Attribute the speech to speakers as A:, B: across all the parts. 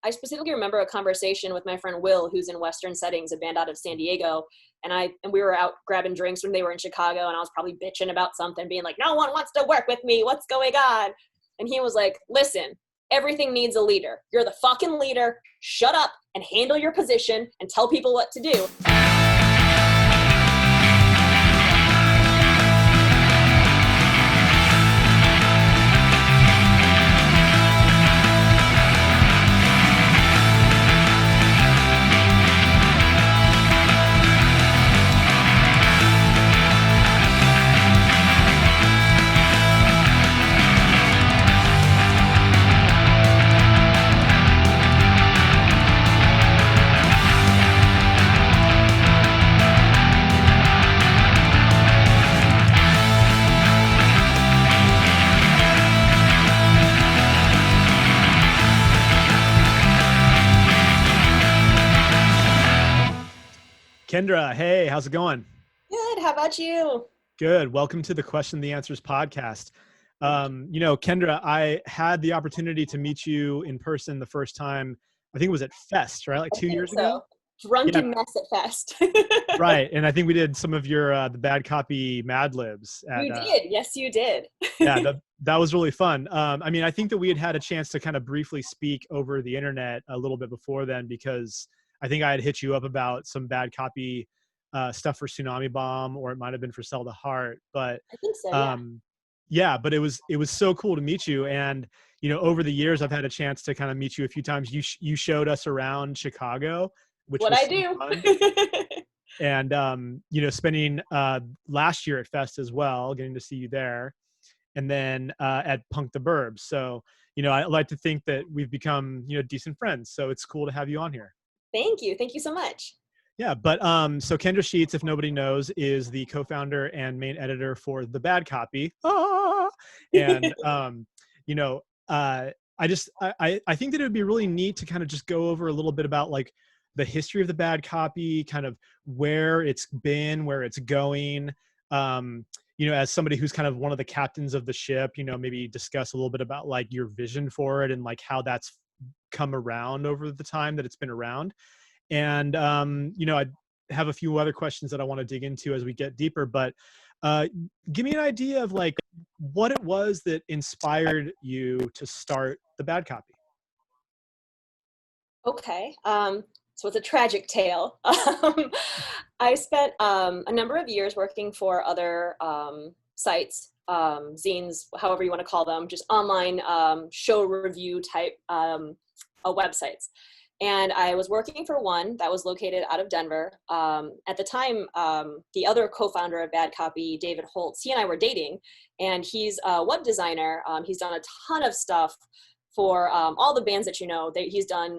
A: I specifically remember a conversation with my friend Will, who's in Western Settings, a band out of San Diego. And we were out grabbing drinks when they were in Chicago, and I was probably bitching about something, being like, no one wants to work with me. What's going on? And he was like, listen, everything needs a leader. You're the fucking leader. Shut up and handle your position and tell people what to do.
B: Kendra, hey, how's it going?
A: Good. How about you?
B: Good. Welcome to the Question the Answers podcast. Kendra, I had the opportunity to meet you in person the first time. I think it was at Fest, right? Like 2 years ago.
A: Drunken mess at Fest.
B: Right. And I think we did some of your the Bad Copy Mad Libs.
A: You did. Yes, you did.
B: Yeah, that was really fun. I think that we had a chance to kind of briefly speak over the internet a little bit before then, because I think I had hit you up about some Bad Copy stuff for Tsunami Bomb, or it might have been for Sell the Heart. But
A: I think so,
B: yeah. But it was so cool to meet you. And, over the years, I've had a chance to kind of meet you a few times. You showed us around Chicago, which
A: what
B: was
A: I do.
B: Fun. And, spending last year at Fest as well, getting to see you there. And then at Punk the Burbs. So, I like to think that we've become, decent friends. So it's cool to have you on here.
A: Thank you. Thank you so much.
B: Yeah. But so Kendra Sheetz, if nobody knows, is the co-founder and main editor for The Bad Copy. And, I think that it would be really neat to kind of just go over a little bit about like the history of The Bad Copy, kind of where it's been, where it's going. As somebody who's kind of one of the captains of the ship, maybe discuss a little bit about like your vision for it and like how that's come around over the time that it's been around. And, I have a few other questions that I want to dig into as we get deeper, but give me an idea of like what it was that inspired you to start The Bad Copy.
A: Okay. So it's a tragic tale. I spent a number of years working for other sites, zines, however you want to call them, just online show review type websites. And I was working for one that was located out of Denver. At the time, the other co-founder of Bad Copy, David Holtz, he and I were dating, and he's a web designer. He's done a ton of stuff for all the bands that he's done.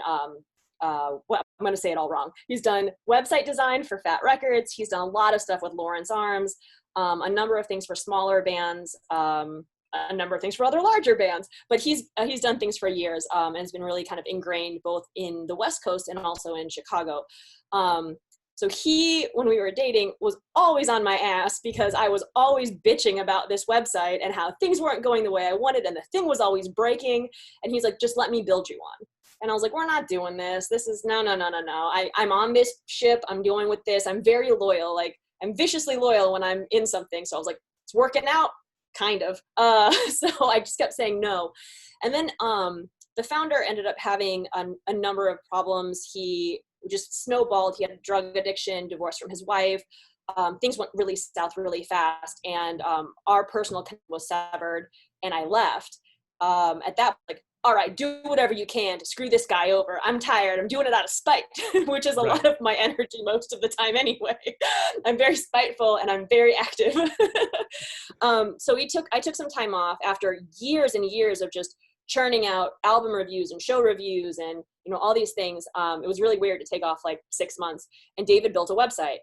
A: I'm going to say it all wrong. He's done website design for Fat Records. He's done a lot of stuff with Lawrence Arms, a number of things for smaller bands, a number of things for other larger bands, but he's done things for years and has been really kind of ingrained both in the West Coast and also in Chicago. So he, when we were dating, was always on my ass because I was always bitching about this website and how things weren't going the way I wanted and the thing was always breaking. And he's like, just let me build you one. And I was like, we're not doing this. This is no. I'm on this ship. I'm dealing with this. I'm very loyal. Like I'm viciously loyal when I'm in something. So I was like, it's working out. Kind of. So I just kept saying no. And then the founder ended up having a number of problems. He just snowballed. He had a drug addiction, divorced from his wife. Things went really south really fast. And our personal connection was severed and I left. At that point, like, all right, do whatever you can to screw this guy over. I'm tired. I'm doing it out of spite, which is a lot of my energy most of the time anyway. I'm very spiteful and I'm very active. So I took some time off after years and years of just churning out album reviews and show reviews and, all these things. It was really weird to take off like 6 months, and David built a website.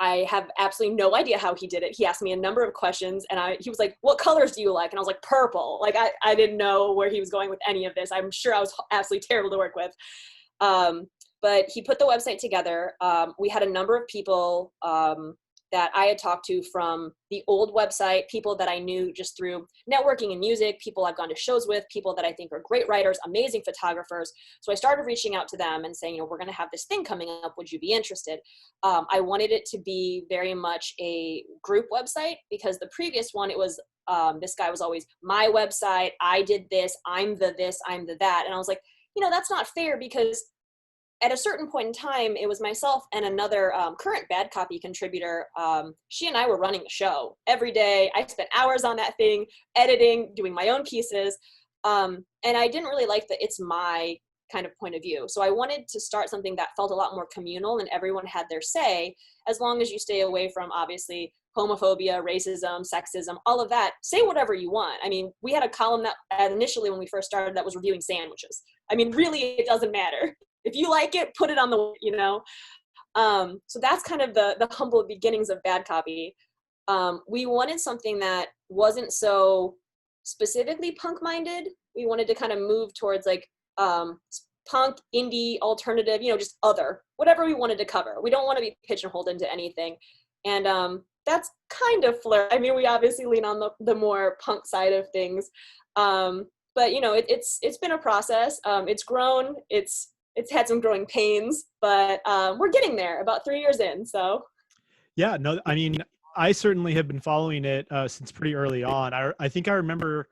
A: I have absolutely no idea how he did it. He asked me a number of questions and he was like, what colors do you like? And I was like, purple. Like I didn't know where he was going with any of this. I'm sure I was absolutely terrible to work with. But he put the website together. We had a number of people that I had talked to from the old website, people that I knew just through networking and music, people I've gone to shows with, people that I think are great writers, amazing photographers. So I started reaching out to them and saying, we're going to have this thing coming up. Would you be interested? I wanted it to be very much a group website, because the previous one, it was, this guy was always my website. I did this, I'm the this, I'm the that. And I was like, that's not fair, because at a certain point in time, it was myself and another current bad copy contributor. She and I were running the show every day. I spent hours on that thing, editing, doing my own pieces. And I didn't really like that it's my kind of point of view. So I wanted to start something that felt a lot more communal and everyone had their say, as long as you stay away from, obviously, homophobia, racism, sexism, all of that. Say whatever you want. I mean, we had a column that initially when we first started that was reviewing sandwiches. I mean, really, it doesn't matter. If you like it, put it on the, so that's kind of the humble beginnings of bad copy. We wanted something that wasn't so specifically punk minded. We wanted to kind of move towards like punk, indie, alternative, just other, whatever we wanted to cover. We don't want to be pigeonholed into anything. And that's kind of I mean, we obviously lean on the more punk side of things. But it's been a process. It's grown. It's had some growing pains, but we're getting there about 3 years in. So.
B: Yeah, no, I mean, I certainly have been following it since pretty early on. I think I remember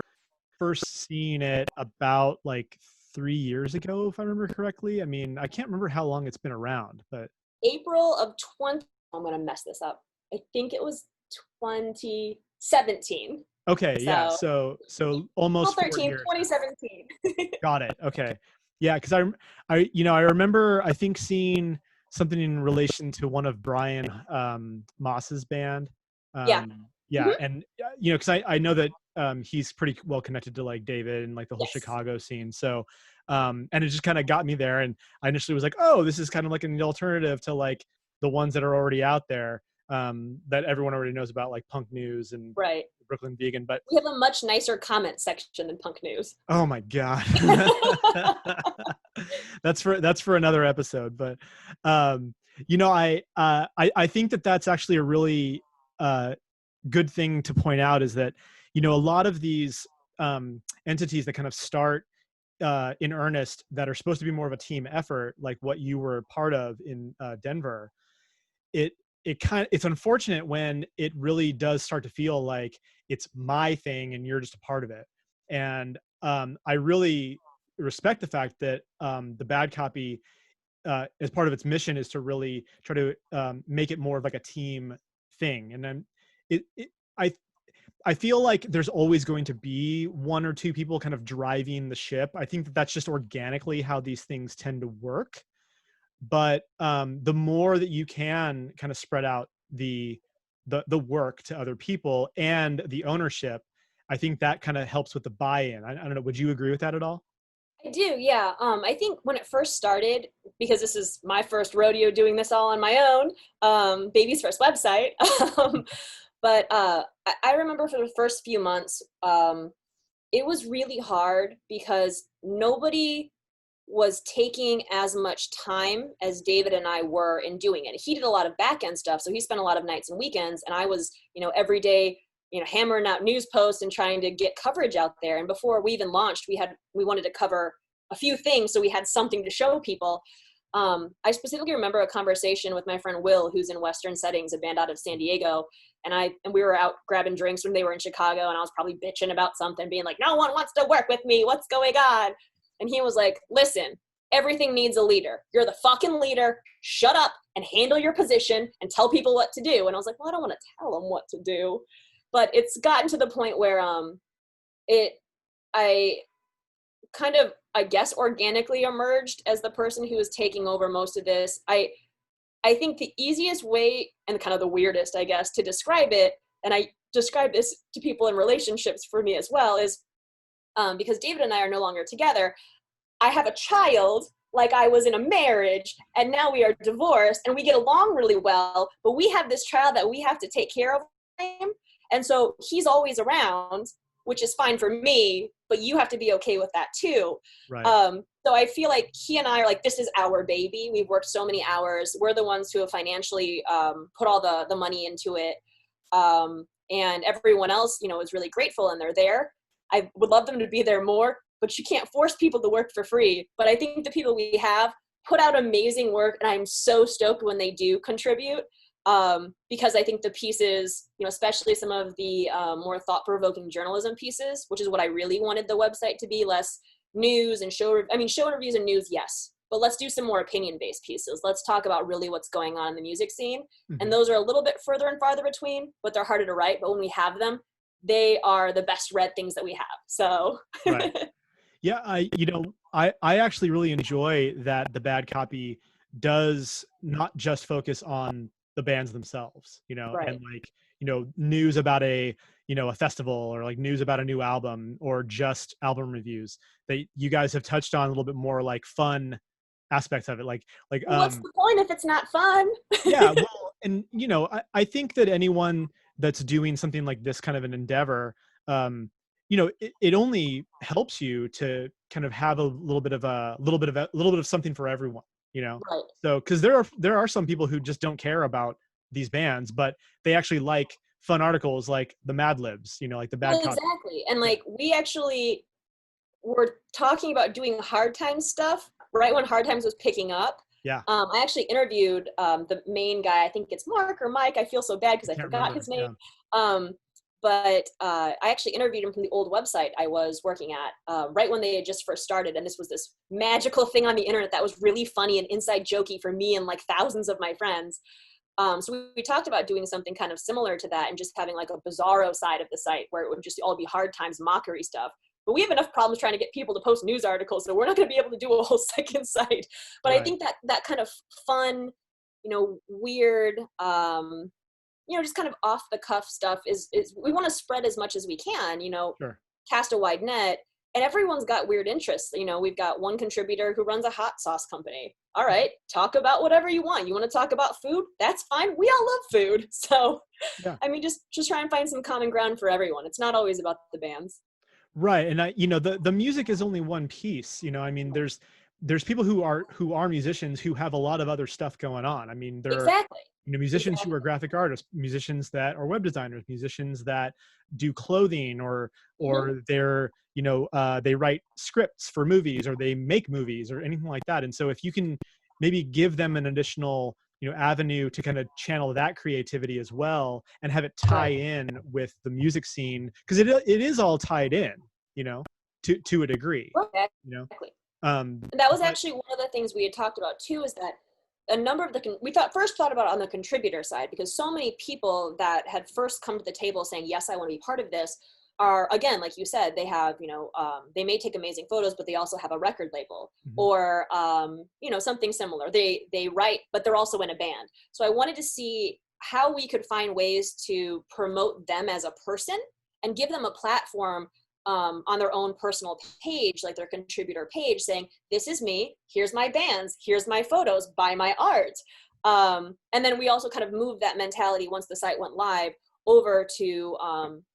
B: first seeing it about like 3 years ago, if I remember correctly. I mean, I can't remember how long it's been around, but.
A: April of I'm going to mess this up. I think it was 2017.
B: Okay,
A: so,
B: yeah, so almost
A: 2013,
B: 4 years.
A: 2017.
B: Got it. Okay. Yeah, because I remember, I think, seeing something in relation to one of Brian Moss's band.
A: Yeah.
B: Yeah,
A: Mm-hmm.
B: and because I know that he's pretty well connected to like David and like the whole
A: Yes.
B: Chicago scene. So and it just kind of got me there, and I initially was like, oh, this is kind of like an alternative to like the ones that are already out there that everyone already knows about, like Punk News and
A: right.
B: Brooklyn Vegan. But
A: we have a much nicer comment section than Punk News.
B: Oh my God. That's for another episode. But I think that that's actually a really good thing to point out, is that a lot of these entities that kind of start in earnest, that are supposed to be more of a team effort, like what you were part of in Denver, it's unfortunate when it really does start to feel like it's my thing and you're just a part of it. And I really respect the fact that the bad copy, as part of its mission, is to really try to make it more of like a team thing. And then I feel like there's always going to be one or two people kind of driving the ship. I think that that's just organically how these things tend to work. But the more that you can kind of spread out the work to other people and the ownership, I think that kind of helps with the buy-in. I don't know. Would you agree with that at all?
A: I do, yeah. I think when it first started, because this is my first rodeo doing this all on my own, baby's first website. But I remember for the first few months, it was really hard because nobody was taking as much time as David and I were in doing it. He did a lot of back end stuff, so he spent a lot of nights and weekends, and I was, every day, hammering out news posts and trying to get coverage out there. And before we even launched, we wanted to cover a few things, so we had something to show people. I specifically remember a conversation with my friend Will, who's in Western Settings, a band out of San Diego, and we were out grabbing drinks when they were in Chicago, and I was probably bitching about something, being like, no one wants to work with me, what's going on? And he was like, listen, everything needs a leader. You're the fucking leader. Shut up and handle your position and tell people what to do. And I was like, well, I don't want to tell them what to do. But it's gotten to the point where I kind of, I guess, organically emerged as the person who was taking over most of this. I think the easiest way, and kind of the weirdest, I guess, to describe it, and I describe this to people in relationships for me as well, is because David and I are no longer together, I have a child like I was in a marriage, and now we are divorced, and we get along really well, but we have this child that we have to take care of him. And so he's always around, which is fine for me, but you have to be okay with that too.
B: Right.
A: So I feel like he and I are like, this is our baby. We've worked so many hours. We're the ones who have financially put all the money into it. And everyone else, you know, is really grateful and they're there. I would love them to be there more, but you can't force people to work for free. But I think the people we have put out amazing work, and I'm so stoked when they do contribute, because I think the pieces, you know, especially some of the more thought-provoking journalism pieces, which is what I really wanted the website to be, less news and show reviews and news, yes, but let's do some more opinion-based pieces. Let's talk about really what's going on in the music scene.
B: Mm-hmm.
A: And those are a little bit further and farther between, but they're harder to write. But when we have them, they are the best read things that we have. So
B: right. Yeah, I actually really enjoy that the bad copy does not just focus on the bands themselves, you know,
A: right.
B: and like, you know, news about a festival, or like news about a new album, or just album reviews. That you guys have touched on a little bit more like fun aspects of it, like
A: what's the point if it's not fun?
B: yeah, well, and you know, I think that anyone that's doing something like this kind of an endeavor, you know, it only helps you to kind of have a little bit of something for everyone, you know.
A: Right.
B: So because there are some people who just don't care about these bands, but they actually like fun articles like the Mad Libs, you know, like the bad
A: Well,
B: copy.
A: exactly. And like we actually were talking about doing Hard Times stuff right when Hard Times was picking up.
B: Yeah.
A: I actually interviewed the main guy. I think it's Mark or Mike. I feel so bad because I forgot his name.
B: Yeah.
A: But I actually interviewed him from the old website I was working at right when they had just first started. And this was this magical thing on the internet that was really funny and inside jokey for me and like thousands of my friends. So we talked about doing something kind of similar to that and just having like a bizarro side of the site where it would just all be Hard Times mockery stuff. But we have enough problems trying to get people to post news articles, so we're not going to be able to do a whole second site. But right. I think that kind of fun, you know, weird, you know, just kind of off the cuff stuff is we want to spread as much as we can, you know,
B: sure.
A: Cast a wide net. And everyone's got weird interests. You know, we've got one contributor who runs a hot sauce company. All right, talk about whatever you want. You want to talk about food? That's fine. We all love food. So, yeah. I mean, just try and find some common ground for everyone. It's not always about the bands.
B: Right. And you know, the music is only one piece, you know, I mean, there's people who are musicians who have a lot of other stuff going on. I mean, there
A: exactly.
B: are, you know, musicians who are graphic artists, musicians that are web designers, musicians that do clothing, or they're, you know, they write scripts for movies, or they make movies, or anything like that. And so if you can maybe give them an additional, you know, avenue to kind of channel that creativity as well, and have it tie in with the music scene, because it is all tied in, you know, to a degree, you know.
A: And that was actually one of the things we had talked about too, is that a number of we first thought about it on the contributor side, because so many people that had first come to the table saying, yes, I want to be part of this, are, again, like you said, they have, you know, they may take amazing photos, but they also have a record label, or, you know, something similar. They write, but they're also in a band. So I wanted to see how we could find ways to promote them as a person and give them a platform on their own personal page, like their contributor page, saying, this is me, here's my bands, here's my photos, buy my art. And then we also kind of moved that mentality once the site went live over to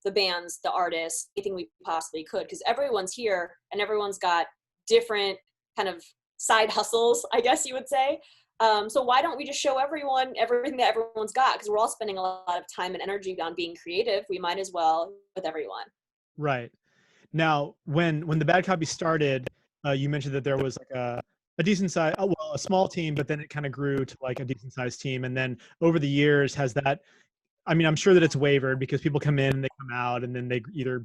A: the bands, the artists, anything we possibly could, because everyone's here and everyone's got different kind of side hustles, I guess you would say. So why don't we just show everyone everything that everyone's got? Because we're all spending a lot of time and energy on being creative. We might as well with everyone.
B: Right. Now, when the bad copy started, you mentioned that there was like a decent size, a small team, but then it kind of grew to like a decent sized team. And then over the years, has that, I mean, I'm sure that it's wavered because people come in, they come out, and then they either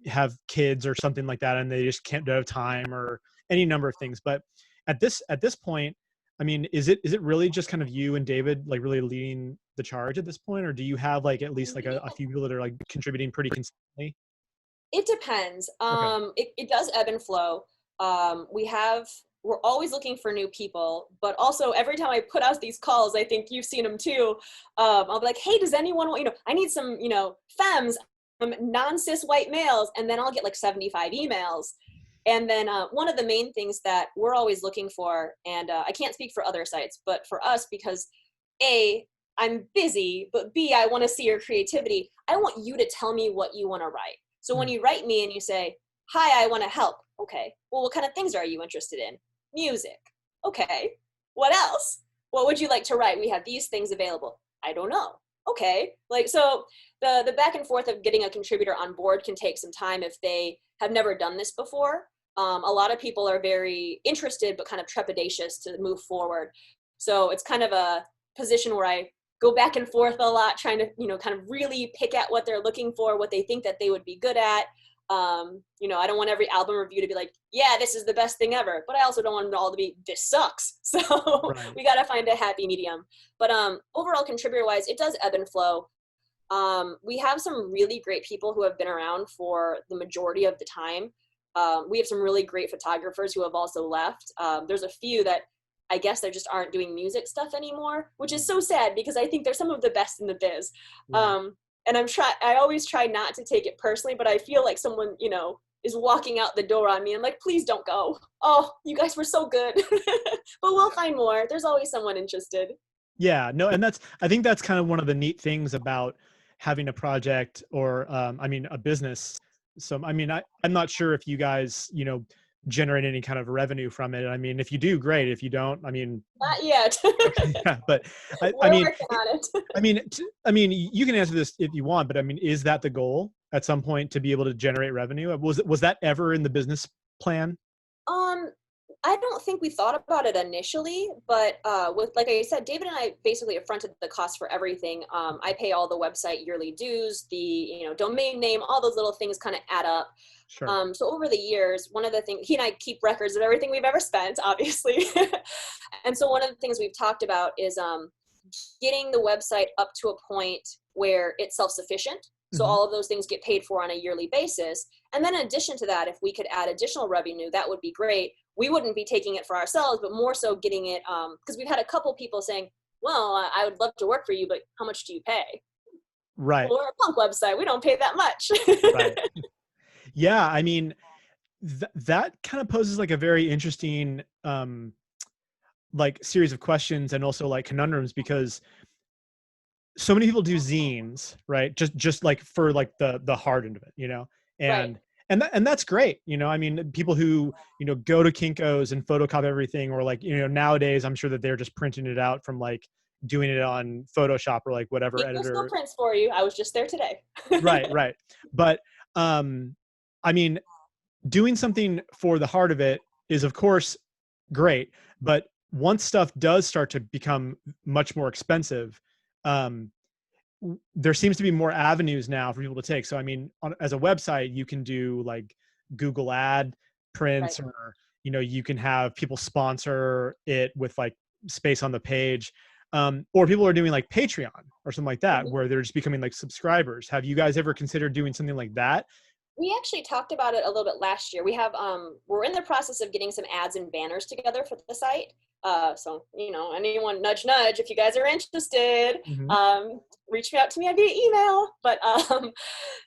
B: have kids or something like that, and they just don't have time, or any number of things. But at this point, I mean, is it really just kind of you and David like really leading the charge at this point, or do you have like at least like a few people that are like contributing pretty consistently?
A: It depends.
B: Okay.
A: It does ebb and flow. We're always looking for new people, but also every time I put out these calls, I think you've seen them too. I'll be like, hey, does anyone want, you know, I need some, you know, femmes, non-cis white males. And then I'll get like 75 emails. And then one of the main things that we're always looking for, and I can't speak for other sites, but for us, because A, I'm busy, but B, I want to see your creativity. I want you to tell me what you want to write. So when you write me and you say, hi, I want to help. Okay. Well, what kind of things are you interested in? Music. Okay. What else? What would you like to write? We have these things available. I don't know. Okay. Like, so the back and forth of getting a contributor on board can take some time if they have never done this before. A lot of people are very interested, but kind of trepidatious to move forward. So it's kind of a position where I go back and forth a lot, trying to, kind of really pick at what they're looking for, what they think that they would be good at. I don't want every album review to be like, yeah, this is the best thing ever, but I also don't want it all to be, this sucks. So
B: Right.
A: we got to find a happy medium. But overall, contributor wise, it does ebb and flow. We have some really great people who have been around for the majority of the time. We have some really great photographers who have also left. There's a few that I guess they just aren't doing music stuff anymore, which is so sad because I think they're some of the best in the biz.
B: Right.
A: And I always try not to take it personally, but I feel like someone, is walking out the door on me. I'm like, please don't go. Oh, you guys were so good. But we'll find more. There's always someone interested.
B: Yeah, no, and I think that's kind of one of the neat things about having a project or, a business. So, I'm not sure if you guys, generate any kind of revenue from it. I mean, if you do, great. If you don't,
A: Not yet.
B: okay, yeah, but
A: We're working on it.
B: you can answer this if you want, but is that the goal at some point to be able to generate revenue? Was that ever in the business plan?
A: Um, I don't think we thought about it initially, but with, like I said, David and I basically have fronted the cost for everything. I pay all the website yearly dues, the domain name, all those little things kind of add up.
B: Sure.
A: So over the years, one of the things, he and I keep records of everything we've ever spent, obviously. And so one of the things we've talked about is getting the website up to a point where it's self-sufficient. So
B: Mhm.
A: all of those things get paid for on a yearly basis. And then in addition to that, if we could add additional revenue, that would be great. We wouldn't be taking it for ourselves, but more so getting it, because we've had a couple people saying, well, I would love to work for you, but how much do you pay?
B: Right.
A: Well, we're a punk website. We don't pay that much.
B: Right. Yeah. That kind of poses like a very interesting, like series of questions and also like conundrums because so many people do zines, right? Just like for like the hard end of it,
A: Right.
B: and and that's great, people who go to Kinko's and photocopy everything, or like nowadays I'm sure that they're just printing it out from like doing it on Photoshop or like whatever
A: Equal still
B: editor.
A: prints for you. I was just there today.
B: Right, right. But I mean, doing something for the heart of it is of course great, but once stuff does start to become much more expensive, um, there seems to be more avenues now for people to take. So, as a website, you can do like Google ad
A: Right.
B: prints, or, you can have people sponsor it with like space on the page. Or people are doing like Patreon or something like that,
A: Mhm.
B: where they're just becoming like subscribers. Have you guys ever considered doing something like that?
A: We actually talked about it a little bit last year. We're in the process of getting some ads and banners together for the site. So, anyone nudge, nudge, if you guys are interested,
B: Hmm.
A: reach out to me via email. But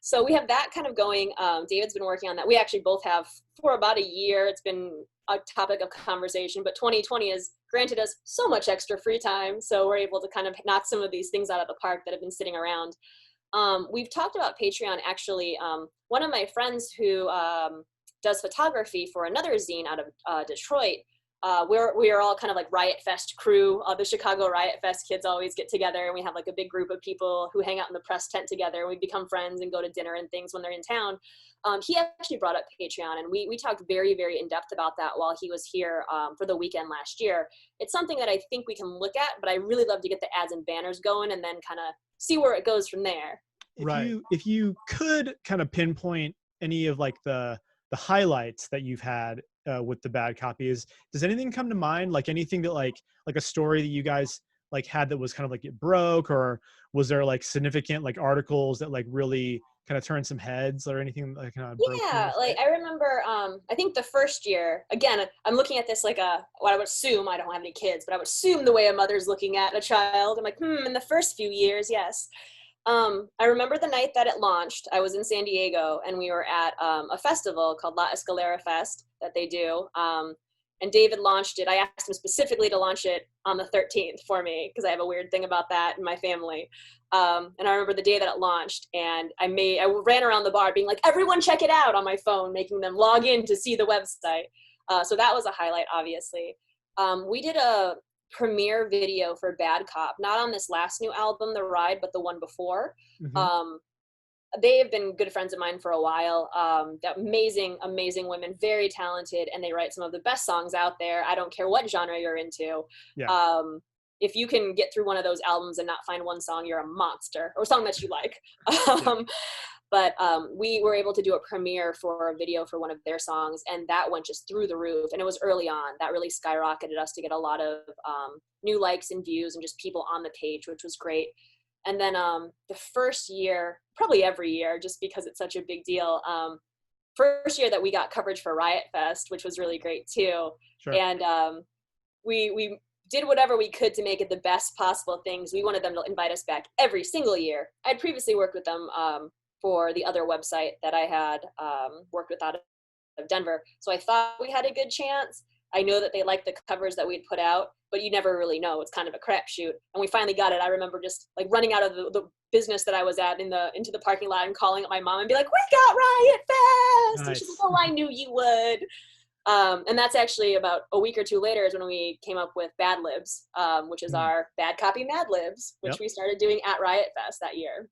A: so we have that kind of going. David's been working on that. We actually both have for about a year. It's been a topic of conversation, but 2020 has granted us so much extra free time. So we're able to kind of knock some of these things out of the park that have been sitting around. We've talked about Patreon actually. One of my friends who does photography for another zine out of Detroit, we are all kind of like Riot Fest crew. The Chicago Riot Fest kids always get together, and we have like a big group of people who hang out in the press tent together, and we become friends and go to dinner and things when they're in town. He actually brought up Patreon, and we talked very, very in depth about that while he was here for the weekend last year. It's something that I think we can look at, but I really love to get the ads and banners going and then kind of see where it goes from there.
B: Right.
C: Right.
B: If you could kind of pinpoint any of like the highlights that you've had with the bad copy, does anything come to mind? Like anything that like a story that you guys like had that was kind of like it broke, or was there like significant like articles that like really kind of turned some heads, or anything that kind of broke from
A: Yeah,
B: the
A: like
B: site?
A: I remember, I think the first year, again, I'm looking at this like what I would assume, I don't have any kids, but I would assume the way a mother's looking at a child. I'm like, in the first few years, yes. I remember the night that it launched. I was in San Diego, and we were at a festival called La Escalera Fest that they do. And David launched it. I asked him specifically to launch it on the 13th for me because I have a weird thing about that in my family. And I remember the day that it launched, and I ran around the bar being like, everyone check it out on my phone, making them log in to see the website. So that was a highlight, obviously. We did a premiere video for Bad Cop, not on this last new album, The Ride, but the one before.
B: Mm-hmm.
A: They have been good friends of mine for a while. They're amazing, amazing women, very talented, and they write some of the best songs out there. I don't care what genre you're into.
B: Yeah.
A: If you can get through one of those albums and not find one song, you're a monster, or a song that you like. But we were able to do a premiere for a video for one of their songs, and that went just through the roof. And it was early on. That really skyrocketed us to get a lot of new likes and views and just people on the page, which was great. And then the first year, probably every year, just because it's such a big deal, first year that we got coverage for Riot Fest, which was really great too.
B: Sure.
A: And we did whatever we could to make it the best possible things. We wanted them to invite us back every single year. I'd previously worked with them for the other website that I had worked with out of Denver. So I thought we had a good chance. I know that they liked the covers that we'd put out, but you never really know. It's kind of a crapshoot. And we finally got it. I remember just like running out of the business that I was at into the parking lot and calling up my mom and be like, we got Riot Fest.
B: Nice.
A: And she's like, oh, I knew you would. And that's actually about a week or two later is when we came up with Bad Libs, which is our Bad Copy Mad Libs, which we started doing at Riot Fest that year.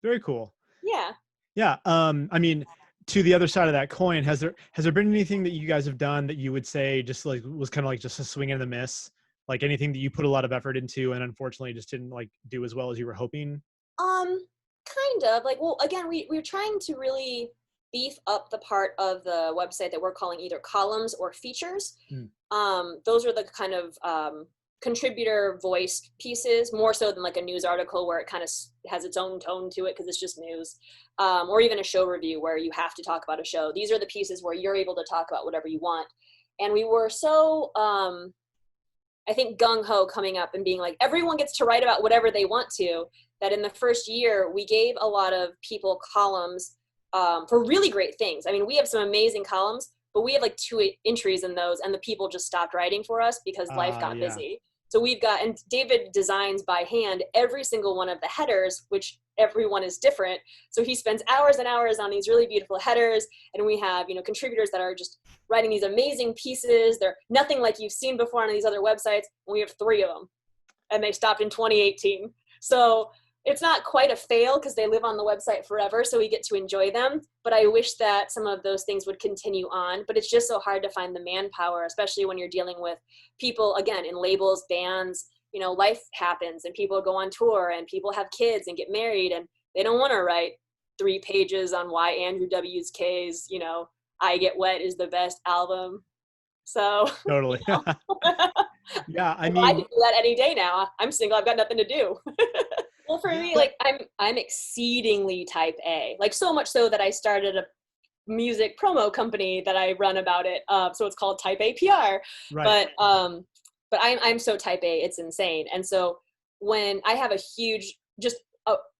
B: Very cool.
A: Yeah.
B: Yeah. I mean, to the other side of that coin, has there been anything that you guys have done that you would say just like was kind of like just a swing and a miss? Like anything that you put a lot of effort into and unfortunately just didn't like do as well as you were hoping?
A: Kind of. Like, well, again, we were trying to really beef up the part of the website that we're calling either columns or features. Those are the kind of contributor voiced pieces, more so than like a news article where it kind of has its own tone to it because it's just news, or even a show review where you have to talk about a show. These are the pieces where you're able to talk about whatever you want. And we were so, I think, gung-ho coming up and being like, everyone gets to write about whatever they want to, that in the first year, we gave a lot of people columns for really great things. I mean, we have some amazing columns, but we have like 2 entries in those, and the people just stopped writing for us because life got busy. So we've got, and David designs by hand every single one of the headers, which everyone is different. So he spends hours and hours on these really beautiful headers. And we have, contributors that are just writing these amazing pieces. They're nothing like you've seen before on these other websites. And we have 3 of them, and they stopped in 2018. So it's not quite a fail because they live on the website forever, so we get to enjoy them. But I wish that some of those things would continue on. But it's just so hard to find the manpower, especially when you're dealing with people, again, in labels, bands. Life happens and people go on tour and people have kids and get married, and they don't want to write 3 pages on why Andrew WK's, I Get Wet is the best album. So
B: Totally. Yeah, I mean,
A: I can do that any day now. I'm single. I've got nothing to do. Well, for me, like I'm exceedingly type A, like so much so that I started a music promo company that I run about it. So it's called Type A PR.
B: right.
A: But I'm so type A, it's insane. And so when I have a huge, just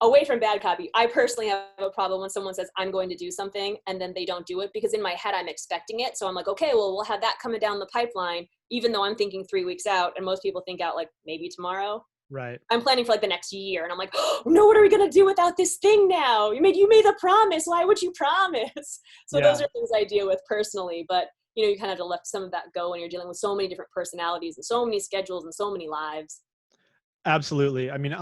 A: away from bad copy, I personally have a problem when someone says I'm going to do something and then they don't do it, because in my head I'm expecting it. So I'm like, okay, well, we'll have that coming down the pipeline, even though I'm thinking 3 weeks out, and most people think out like maybe tomorrow.
B: Right.
A: I'm planning for like the next year, and I'm like, oh, no, what are we going to do without this thing now? You made the promise. Why would you promise? So those are things I deal with personally, but you kind of have to let some of that go when you're dealing with so many different personalities and so many schedules and so many lives.
B: Absolutely. I mean,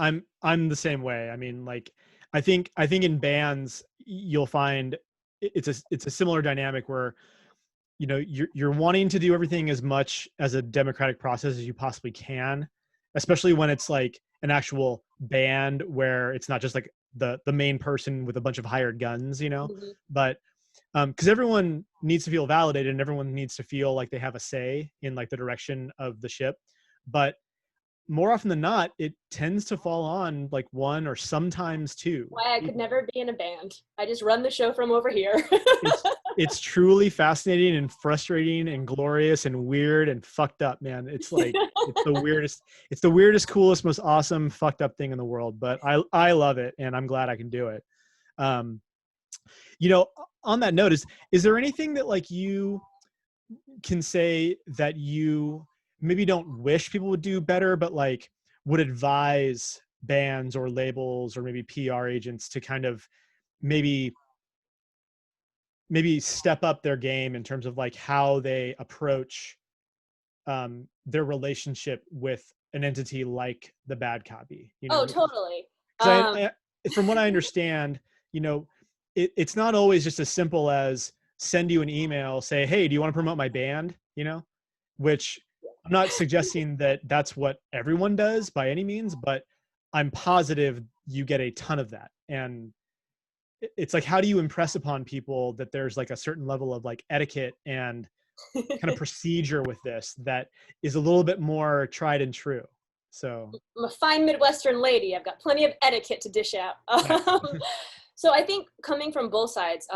B: I'm the same way. I mean, like, I think in bands you'll find it's a similar dynamic where, you're wanting to do everything as much as a democratic process as you possibly can, especially when it's like an actual band where it's not just like the main person with a bunch of hired guns,
A: Mm-hmm.
B: but because everyone needs to feel validated and everyone needs to feel like they have a say in like the direction of the ship. But more often than not, it tends to fall on like 1 or sometimes 2.
A: Why I could never be in a band. I just run the show from over here.
B: It's truly fascinating and frustrating and glorious and weird and fucked up, man. It's like, it's the weirdest, coolest, most awesome, fucked up thing in the world. But I love it, and I'm glad I can do it. On that note, is there anything that like you can say that you maybe don't wish people would do better, but like would advise bands or labels or maybe PR agents to kind of maybe step up their game in terms of like how they approach their relationship with an entity like the bad copy, you
A: Oh,
B: know?
A: totally.
B: Because from what I understand, you know, it's not always just as simple as send you an email, say, hey, do you want to promote my band? You know, which I'm not suggesting that that's what everyone does by any means, but I'm positive you get a ton of that. And it's like, how do you impress upon people that there's like a certain level of like etiquette and kind of procedure with this that is a little bit more tried and true? So
A: I'm a fine Midwestern lady. I've got plenty of etiquette to dish out.
B: nice.
A: So I think coming from both sides,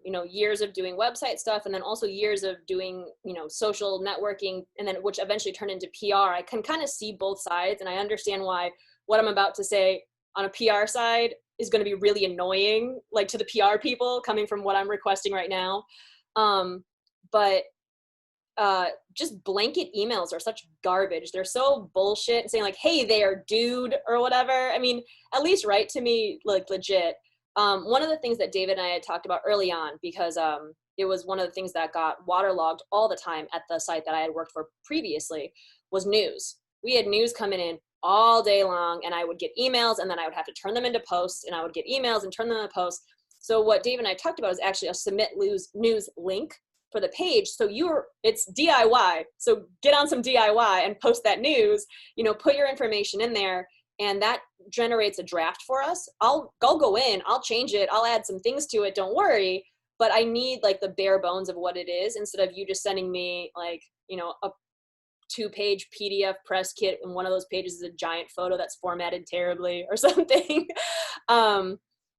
A: you know, years of doing website stuff, and then also years of doing, you know, social networking, and then which eventually turned into PR, I can kind of see both sides, and I understand why what I'm about to say on a PR side is going to be really annoying, like to the PR people coming from what I'm requesting right now. But just blanket emails are such garbage. They're so bullshit, saying like, hey there, dude, or whatever. I mean, at least write to me like legit. One of the things that David and I had talked about early on, because it was one of the things that got waterlogged all the time at the site that I had worked for previously, was news. We had news coming in all day long, and I would get emails, and then I would have to turn them into posts, and I would get emails and turn them into posts. So what David and I talked about is actually a submit news link for the page. So it's DIY. So get on some DIY and post that news, you know, put your information in there, and that generates a draft for us. I'll go in, I'll change it, I'll add some things to it, don't worry. But I need like the bare bones of what it is, instead of you just sending me like, you know, a 2-page PDF press kit, and one of those pages is a giant photo that's formatted terribly or something.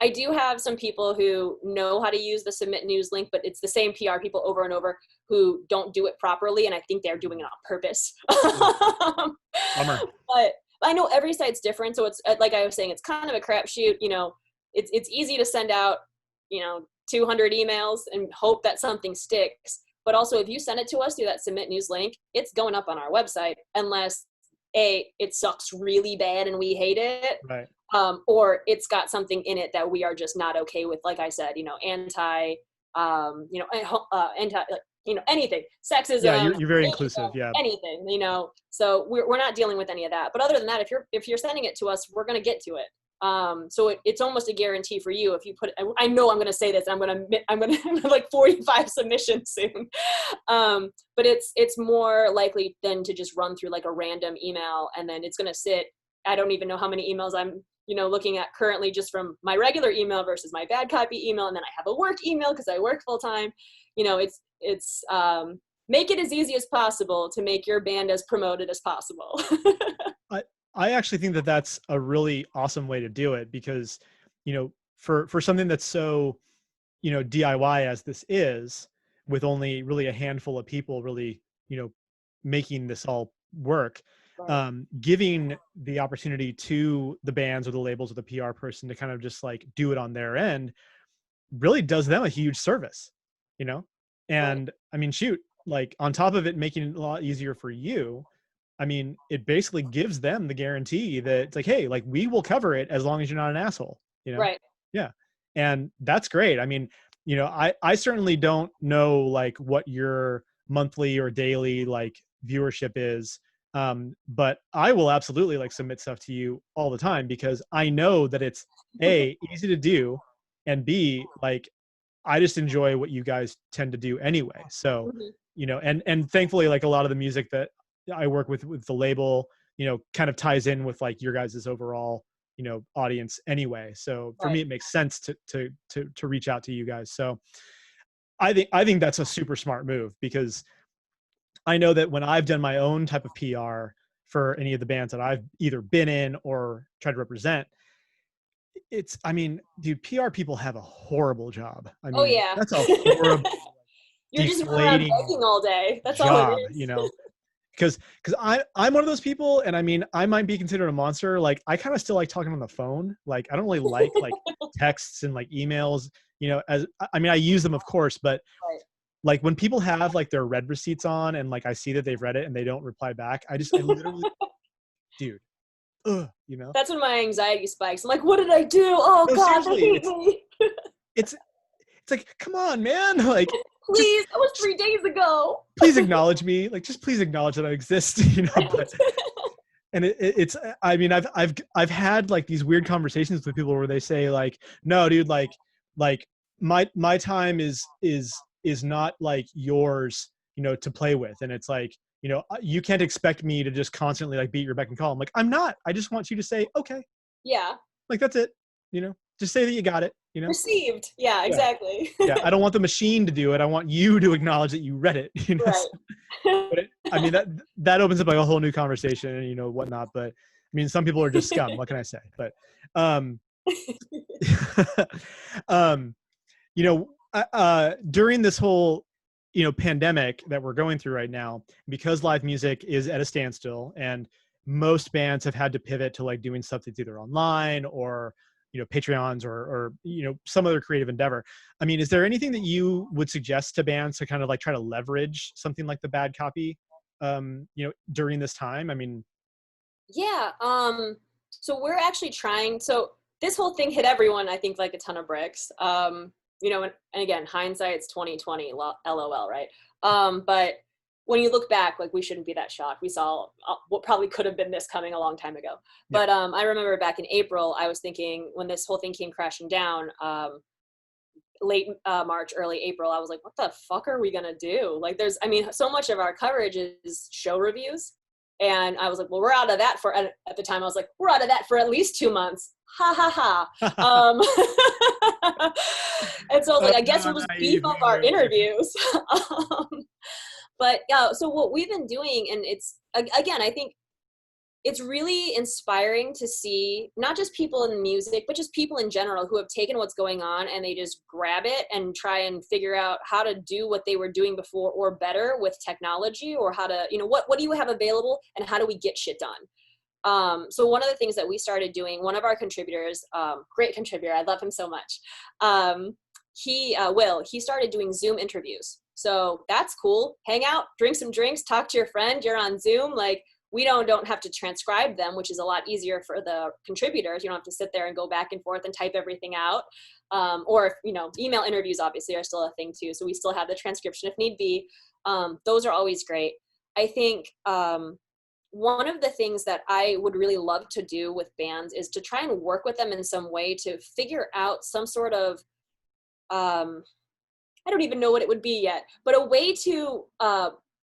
A: I do have some people who know how to use the submit news link, but it's the same PR people over and over who don't do it properly, and I think they're doing it on purpose.
B: Bummer.
A: But I know every site's different, so it's like I was saying, it's kind of a crapshoot. You know, it's easy to send out, you know, 200 emails and hope that something sticks. But also, if you send it to us through that submit news link, it's going up on our website, unless it sucks really bad and we hate it.
B: Right.
A: Or it's got something in it that we are just not okay with. Like I said, you know, anti, like, you know, anything, sexism.
B: Yeah, you're very inclusive. Yeah.
A: Anything, you know. So we're not dealing with any of that. But other than that, if you're sending it to us, we're gonna get to it. So it's almost a guarantee for you if you put. I know I'm gonna say this. I'm gonna like 45 submissions soon. But it's more likely than to just run through like a random email, and then it's gonna sit. I don't even know how many emails I'm, you know, looking at currently just from my regular email versus my bad copy email. And then I have a work email because I work full time. You know, it's make it as easy as possible to make your band as promoted as possible.
B: I actually think that that's a really awesome way to do it, because, you know, for something that's so, you know, DIY as this is, with only really a handful of people really, you know, making this all work,
A: Right.
B: giving the opportunity to the bands or the labels or the PR person to kind of just like do it on their end really does them a huge service, you know? And I mean, shoot, like on top of it making it a lot easier for you, I mean, it basically gives them the guarantee that it's like, hey, like we will cover it as long as you're not an asshole, you know?
A: Right.
B: Yeah. And that's great. I mean, you know, I certainly don't know like what your monthly or daily like viewership is. But I will absolutely like submit stuff to you all the time, because I know that it's A, easy to do, and B, like I just enjoy what you guys tend to do anyway. So,
A: Mhm.
B: you know, and thankfully, like a lot of the music that I work with the label, you know, kind of ties in with like your guys' overall, you know, audience anyway. So for me,
A: Right.
B: it makes sense to reach out to you guys. So I think that's a super smart move, because I know that when I've done my own type of PR for any of the bands that I've either been in or tried to represent, I mean, dude, PR people have a horrible job. I
A: Oh
B: mean,
A: yeah.
B: that's a horrible,
A: You're just running around
B: deflating
A: begging all day. That's all it
B: job, you
A: is.
B: know? Because I'm one of those people, and I mean, I might be considered a monster. Like, I kind of still like talking on the phone. Like, I don't really like texts and like emails, you know, I mean, I use them, of course, but
A: Right.
B: like when people have like their read receipts on and like I see that they've read it and they don't reply back, I literally, dude, you know?
A: That's when my anxiety spikes. I'm like, what did I do? Oh
B: No,
A: God, they
B: seriously,
A: hate me.
B: it's it's like, come on, man. Like, just
A: Please, that was 3 days ago.
B: please acknowledge me. Like, just please acknowledge that I exist, you know? But and it's, I mean, I've had like these weird conversations with people where they say like, no, dude, like my time is not like yours, you know, to play with. And it's like, you know, you can't expect me to just constantly like beat your beck and call. I'm like, I'm not. I just want you to say, okay,
A: Yeah.
B: like that's it. You know, just say that you got it. You know.
A: Received. Yeah,
B: Yeah.
A: exactly.
B: Yeah. I don't want the machine to do it. I want you to acknowledge that you read it. You know.
A: Right.
B: But I mean that opens up like a whole new conversation and you know whatnot. But I mean, some people are just scum. What can I say? But um, you know, during this whole, you know, pandemic that we're going through right now, because live music is at a standstill and most bands have had to pivot to like doing stuff that's either online or, you know, Patreons or, you know, some other creative endeavor. I mean, is there anything that you would suggest to bands to kind of like try to leverage something like the bad copy, you know, during this time? I mean,
A: Yeah. So we're actually trying. So this whole thing hit everyone, I think, like a ton of bricks. You know, and again, hindsight's 2020, LOL, right? But when you look back, like we shouldn't be that shocked. We saw what probably could have been this coming a long time ago.
B: yeah,
A: But I remember back in April, I was thinking when this whole thing came crashing down, late March, early April, I was like, what the fuck are we gonna do? Like I mean, so much of our coverage is show reviews. And I was like, well, we're out of that at the time, I was like, we're out of that for at least 2 months. Ha ha ha. And so I was like, I guess we'll just beef
B: naive
A: up our
B: me.
A: interviews. But yeah, so what we've been doing, and it's, again, I think it's really inspiring to see not just people in music, but just people in general who have taken what's going on and they just grab it and try and figure out how to do what they were doing before or better with technology, or how to, you know, what do you have available and how do we get shit done? So one of the things that we started doing, one of our contributors, great contributor, I love him so much. He started doing Zoom interviews. So that's cool. Hang out, drink some drinks, talk to your friend. You're on Zoom. Like, we don't have to transcribe them, which is a lot easier for the contributors. You don't have to sit there and go back and forth and type everything out. Or, you know, email interviews obviously are still a thing too. So we still have the transcription if need be. Those are always great. I think one of the things that I would really love to do with bands is to try and work with them in some way to figure out some sort of, I don't even know what it would be yet, but a way to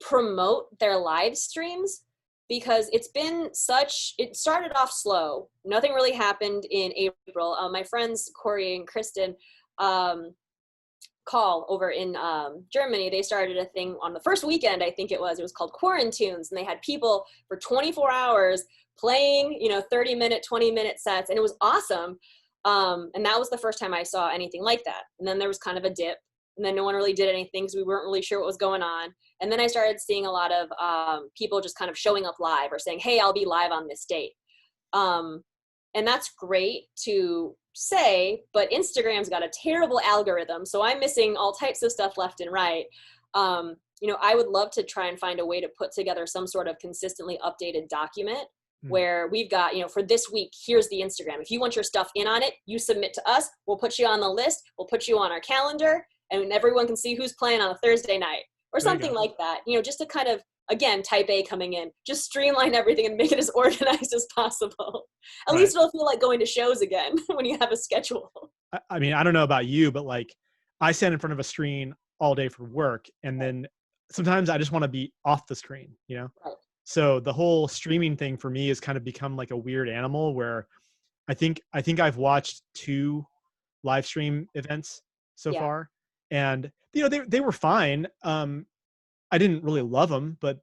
A: promote their live streams. Because it started off slow. Nothing really happened in April. My friends, Corey and Kristen, Call over in Germany, they started a thing on the first weekend, I think it was called Quarantunes, and they had people for 24 hours playing, you know, 30-minute, 20-minute sets, and it was awesome. And that was the first time I saw anything like that. And then there was kind of a dip, and then no one really did anything because we weren't really sure what was going on. And then I started seeing a lot of people just kind of showing up live or saying, hey, I'll be live on this date. And that's great to say, but Instagram's got a terrible algorithm. So I'm missing all types of stuff left and right. You know, I would love to try and find a way to put together some sort of consistently updated document where we've got, you know, for this week, here's the Instagram. If you want your stuff in on it, you submit to us. We'll put you on the list. We'll put you on our calendar, and everyone can see who's playing on a Thursday night or something like that. You know, just to kind of, again, type A coming in, just streamline everything and make it as organized as possible. At least it'll feel like going to shows again when you have a schedule.
B: I mean, I don't know about you, but like I stand in front of a screen all day for work. And then sometimes I just want to be off the screen, you know?
A: Right.
B: So the whole streaming thing for me has kind of become like a weird animal where I think I've watched 2 live stream events so far, and you know, they were fine. I didn't really love them, but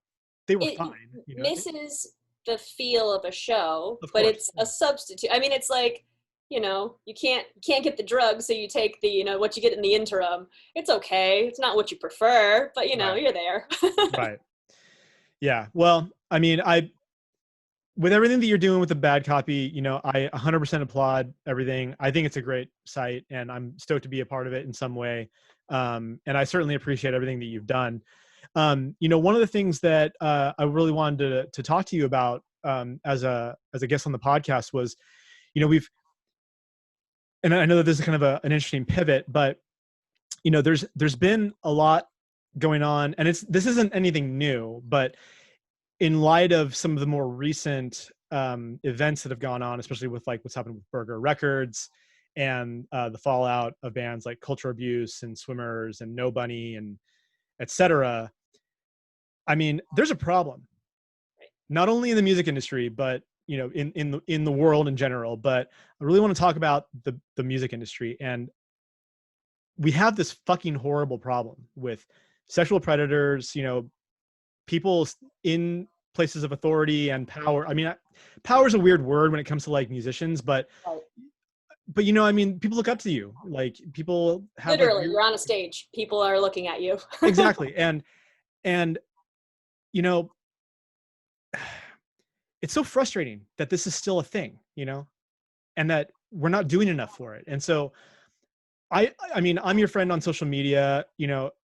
B: they were fine. You know?
A: Misses the feel of a show, but
B: course,
A: it's a substitute. I mean, it's like, you know, you can't get the drugs, so you take the, you know, what you get in the interim. It's okay. It's not what you prefer, but you know, you're there.
B: Right. Yeah. Well, I mean, with everything that you're doing with the bad copy, you know, I 100% applaud everything. I think it's a great site, and I'm stoked to be a part of it in some way. And I certainly appreciate everything that you've done. One of the things that I really wanted to talk to you about as a guest on the podcast was, and I know that this is kind of an interesting pivot, but there's been a lot going on, and this isn't anything new, but in light of some of the more recent events that have gone on, especially with like what's happened with Burger Records and the fallout of bands like Culture Abuse and Swimmers and No Bunny and etc. I mean, there's a problem, not only in the music industry, but in the world in general. But I really want to talk about the music industry, and we have this fucking horrible problem with sexual predators, people in places of authority and power. I mean, power is a weird word when it comes to like musicians, but I mean, people look up to you. Like people have
A: literally, you're on a stage. People are looking at you.
B: Exactly. And it's so frustrating that this is still a thing, and that we're not doing enough for it. And so I mean, I'm your friend on social media,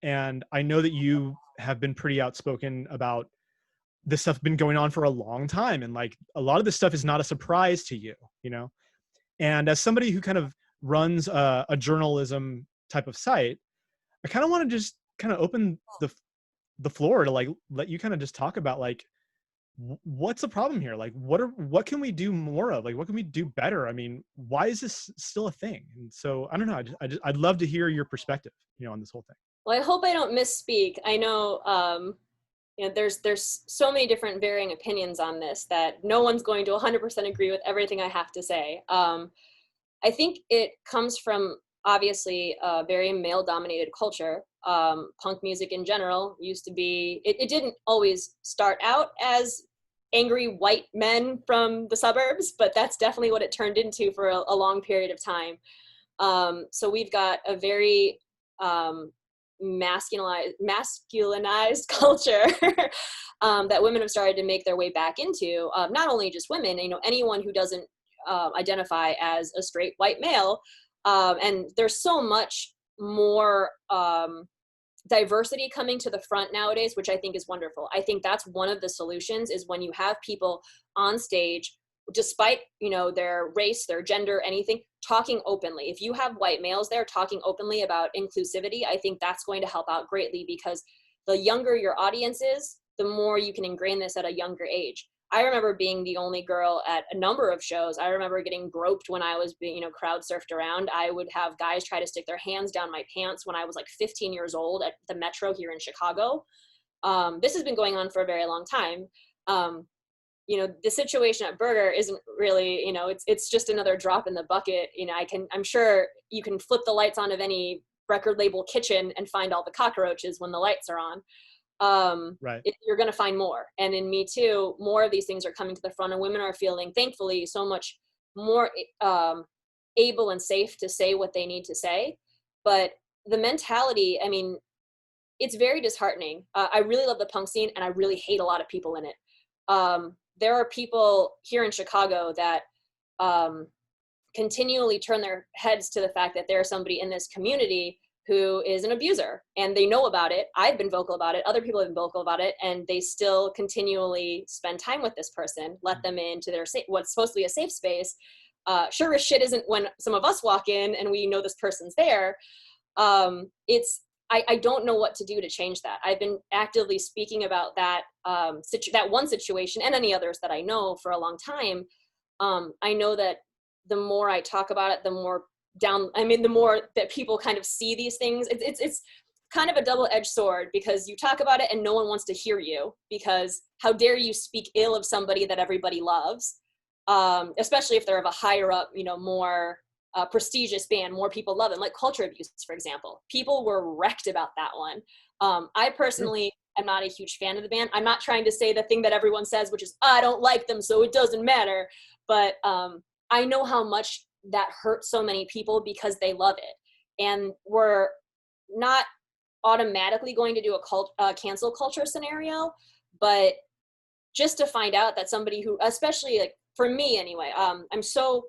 B: and I know that you have been pretty outspoken about this stuff been going on for a long time. And like a lot of this stuff is not a surprise to you, and as somebody who kind of runs a journalism type of site, I kind of want to just kind of open the floor to like, let you kind of just talk about like, what's the problem here? Like, what can we do more of? Like, what can we do better? I mean, why is this still a thing? And so I don't know. I'd love to hear your perspective, on this whole thing.
A: Well, I hope I don't misspeak. I know, there's so many different varying opinions on this that no one's going to 100% agree with everything I have to say. I think it comes from obviously a very male-dominated culture. Punk music in general used to be, it didn't always start out as angry white men from the suburbs, but that's definitely what it turned into for a long period of time. So we've got a very masculinized culture that women have started to make their way back into. Not only just women, anyone who doesn't identify as a straight white male. And there's so much more diversity coming to the front nowadays, which I think is wonderful. I think that's one of the solutions, is when you have people on stage, despite their race, their gender, anything, talking openly. If you have white males there talking openly about inclusivity, I think that's going to help out greatly, because the younger your audience is, the more you can ingrain this at a younger age. I remember being the only girl at a number of shows. I remember getting groped when I was being, crowd surfed around. I would have guys try to stick their hands down my pants when I was like 15 years old at the Metro here in Chicago. This has been going on for a very long time. The situation at Burger isn't really, it's just another drop in the bucket. I'm sure you can flip the lights on of any record label kitchen and find all the cockroaches when the lights are on.
B: Right.
A: You're going to find more. And in Me Too, more of these things are coming to the front, and women are feeling, thankfully, so much more able and safe to say what they need to say. But the mentality, I mean, it's very disheartening. I really love the punk scene, and I really hate a lot of people in it. There are people here in Chicago that continually turn their heads to the fact that there's somebody in this community who is an abuser, and they know about it. I've been vocal about it. Other people have been vocal about it, and they still continually spend time with this person, let them into their what's supposed to be a safe space. Sure as shit isn't when some of us walk in and we know this person's there. I don't know what to do to change that. I've been actively speaking about that that one situation, and any others that I know, for a long time. I know that the more I talk about it, the more the more that people kind of see these things. It's kind of a double-edged sword, because you talk about it and no one wants to hear you, because how dare you speak ill of somebody that everybody loves, especially if they're of a higher up, more prestigious band, more people love them, like Culture Abuse, for example. People were wrecked about that one. I personally am not a huge fan of the band. I'm not trying to say the thing that everyone says, which is, I don't like them, so it doesn't matter. But I know how much that hurts so many people because they love it. And we're not automatically going to do a cancel culture scenario, but just to find out that somebody who, especially like for me anyway, I'm so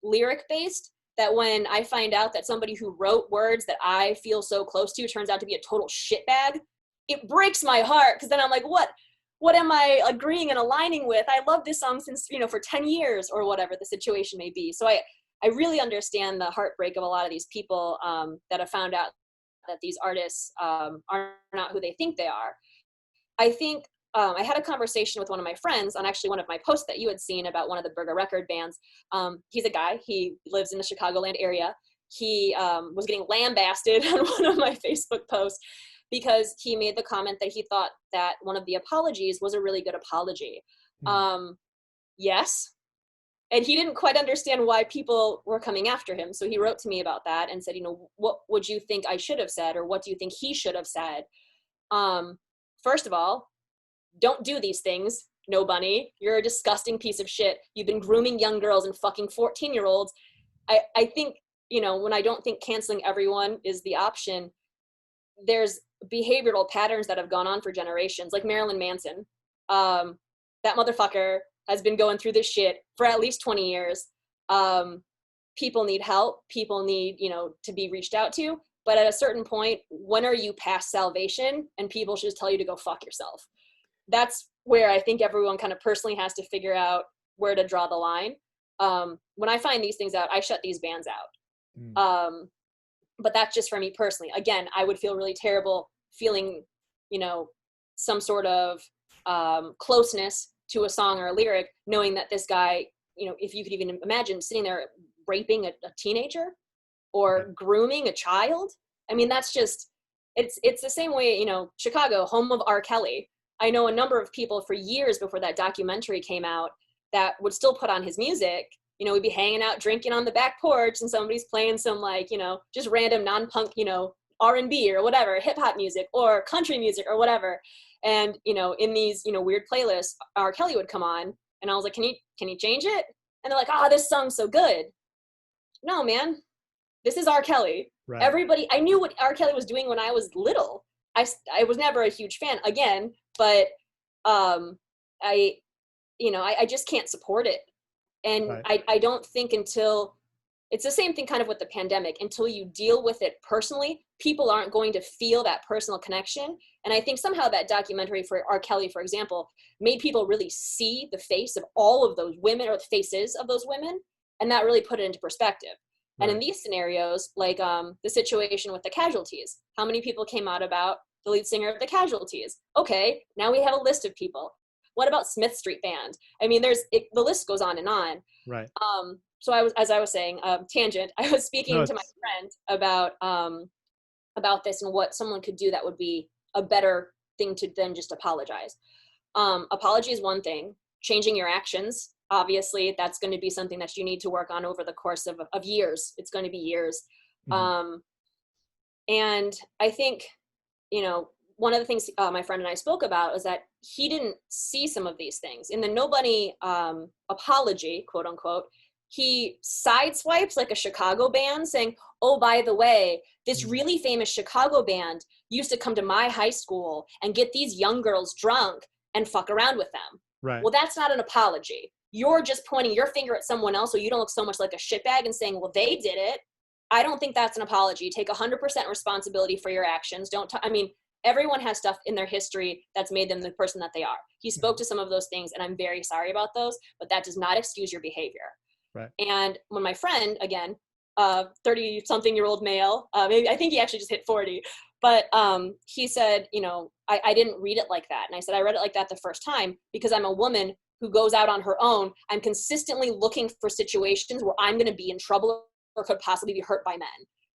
A: lyric based, that when I find out that somebody who wrote words that I feel so close to turns out to be a total shitbag, it breaks my heart, because then I'm like, what am I agreeing and aligning with? I love this song since, for 10 years or whatever the situation may be. So I really understand the heartbreak of a lot of these people that have found out that these artists are not who they think they are. I think I had a conversation with one of my friends on actually one of my posts that you had seen about one of the Burger Record bands. He's a guy, he lives in the Chicagoland area. He was getting lambasted on one of my Facebook posts because he made the comment that he thought that one of the apologies was a really good apology. Yes. And he didn't quite understand why people were coming after him. So he wrote to me about that and said, what would you think I should have said? Or what do you think he should have said? First of all, don't do these things. No, Bunny, you're a disgusting piece of shit. You've been grooming young girls and fucking 14-year-olds. I think, when I don't think canceling everyone is the option, there's behavioral patterns that have gone on for generations, like Marilyn Manson. That motherfucker has been going through this shit for at least 20 years. People need help. People need, to be reached out to. But at a certain point, when are you past salvation and people should just tell you to go fuck yourself? That's where I think everyone kind of personally has to figure out where to draw the line. When I find these things out, I shut these bands out. But that's just for me personally. Again, I would feel really terrible feeling, some sort of closeness to a song or a lyric, knowing that this guy, if you could even imagine sitting there raping a teenager or grooming a child. I mean, that's just, it's the same way, Chicago, home of R. Kelly. I know a number of people for years before that documentary came out that would still put on his music. We'd be hanging out, drinking on the back porch, and somebody's playing some just random non-punk, R&B or whatever, hip hop music or country music or whatever. And, in these, weird playlists, R. Kelly would come on, and I was like, can you change it? And they're like, oh, this song's so good. No, man, this is R. Kelly. Right. Everybody, I knew what R. Kelly was doing when I was little. I was never a huge fan again, but I just can't support it. And right. I don't think until, it's the same thing kind of with the pandemic, until you deal with it personally, people aren't going to feel that personal connection. And I think somehow that documentary for R. Kelly, for example, made people really see the face of all of those women, or the faces of those women. And that really put it into perspective. Right. And in these scenarios, like the situation with the Casualties, how many people came out about the lead singer of the Casualties? Okay, now we have a list of people. What about Smith Street Band? I mean, the list goes on and on. Right. So as I was saying, tangent, I was speaking to my friend about this and what someone could do that would be a better thing to than just apologize. Apology is one thing. Changing your actions, obviously, that's going to be something that you need to work on over the course of years. It's going to be years. Mm-hmm. And I think, one of the things my friend and I spoke about is that he didn't see some of these things. In the Nobody apology, quote unquote, he sideswipes like a Chicago band saying, oh, by the way, this really famous Chicago band used to come to my high school and get these young girls drunk and fuck around with them. Right. Well, that's not an apology. You're just pointing your finger at someone else so you don't look so much like a shitbag and saying, well, they did it. I don't think that's an apology. Take 100% responsibility for your actions. Everyone has stuff in their history that's made them the person that they are. He spoke to some of those things, and I'm very sorry about those, but that does not excuse your behavior. Right. And when my friend, again, 30-something-year-old male, maybe I think he actually just hit 40, but he said, I didn't read it like that. And I said, I read it like that the first time because I'm a woman who goes out on her own. I'm consistently looking for situations where I'm going to be in trouble or could possibly be hurt by men.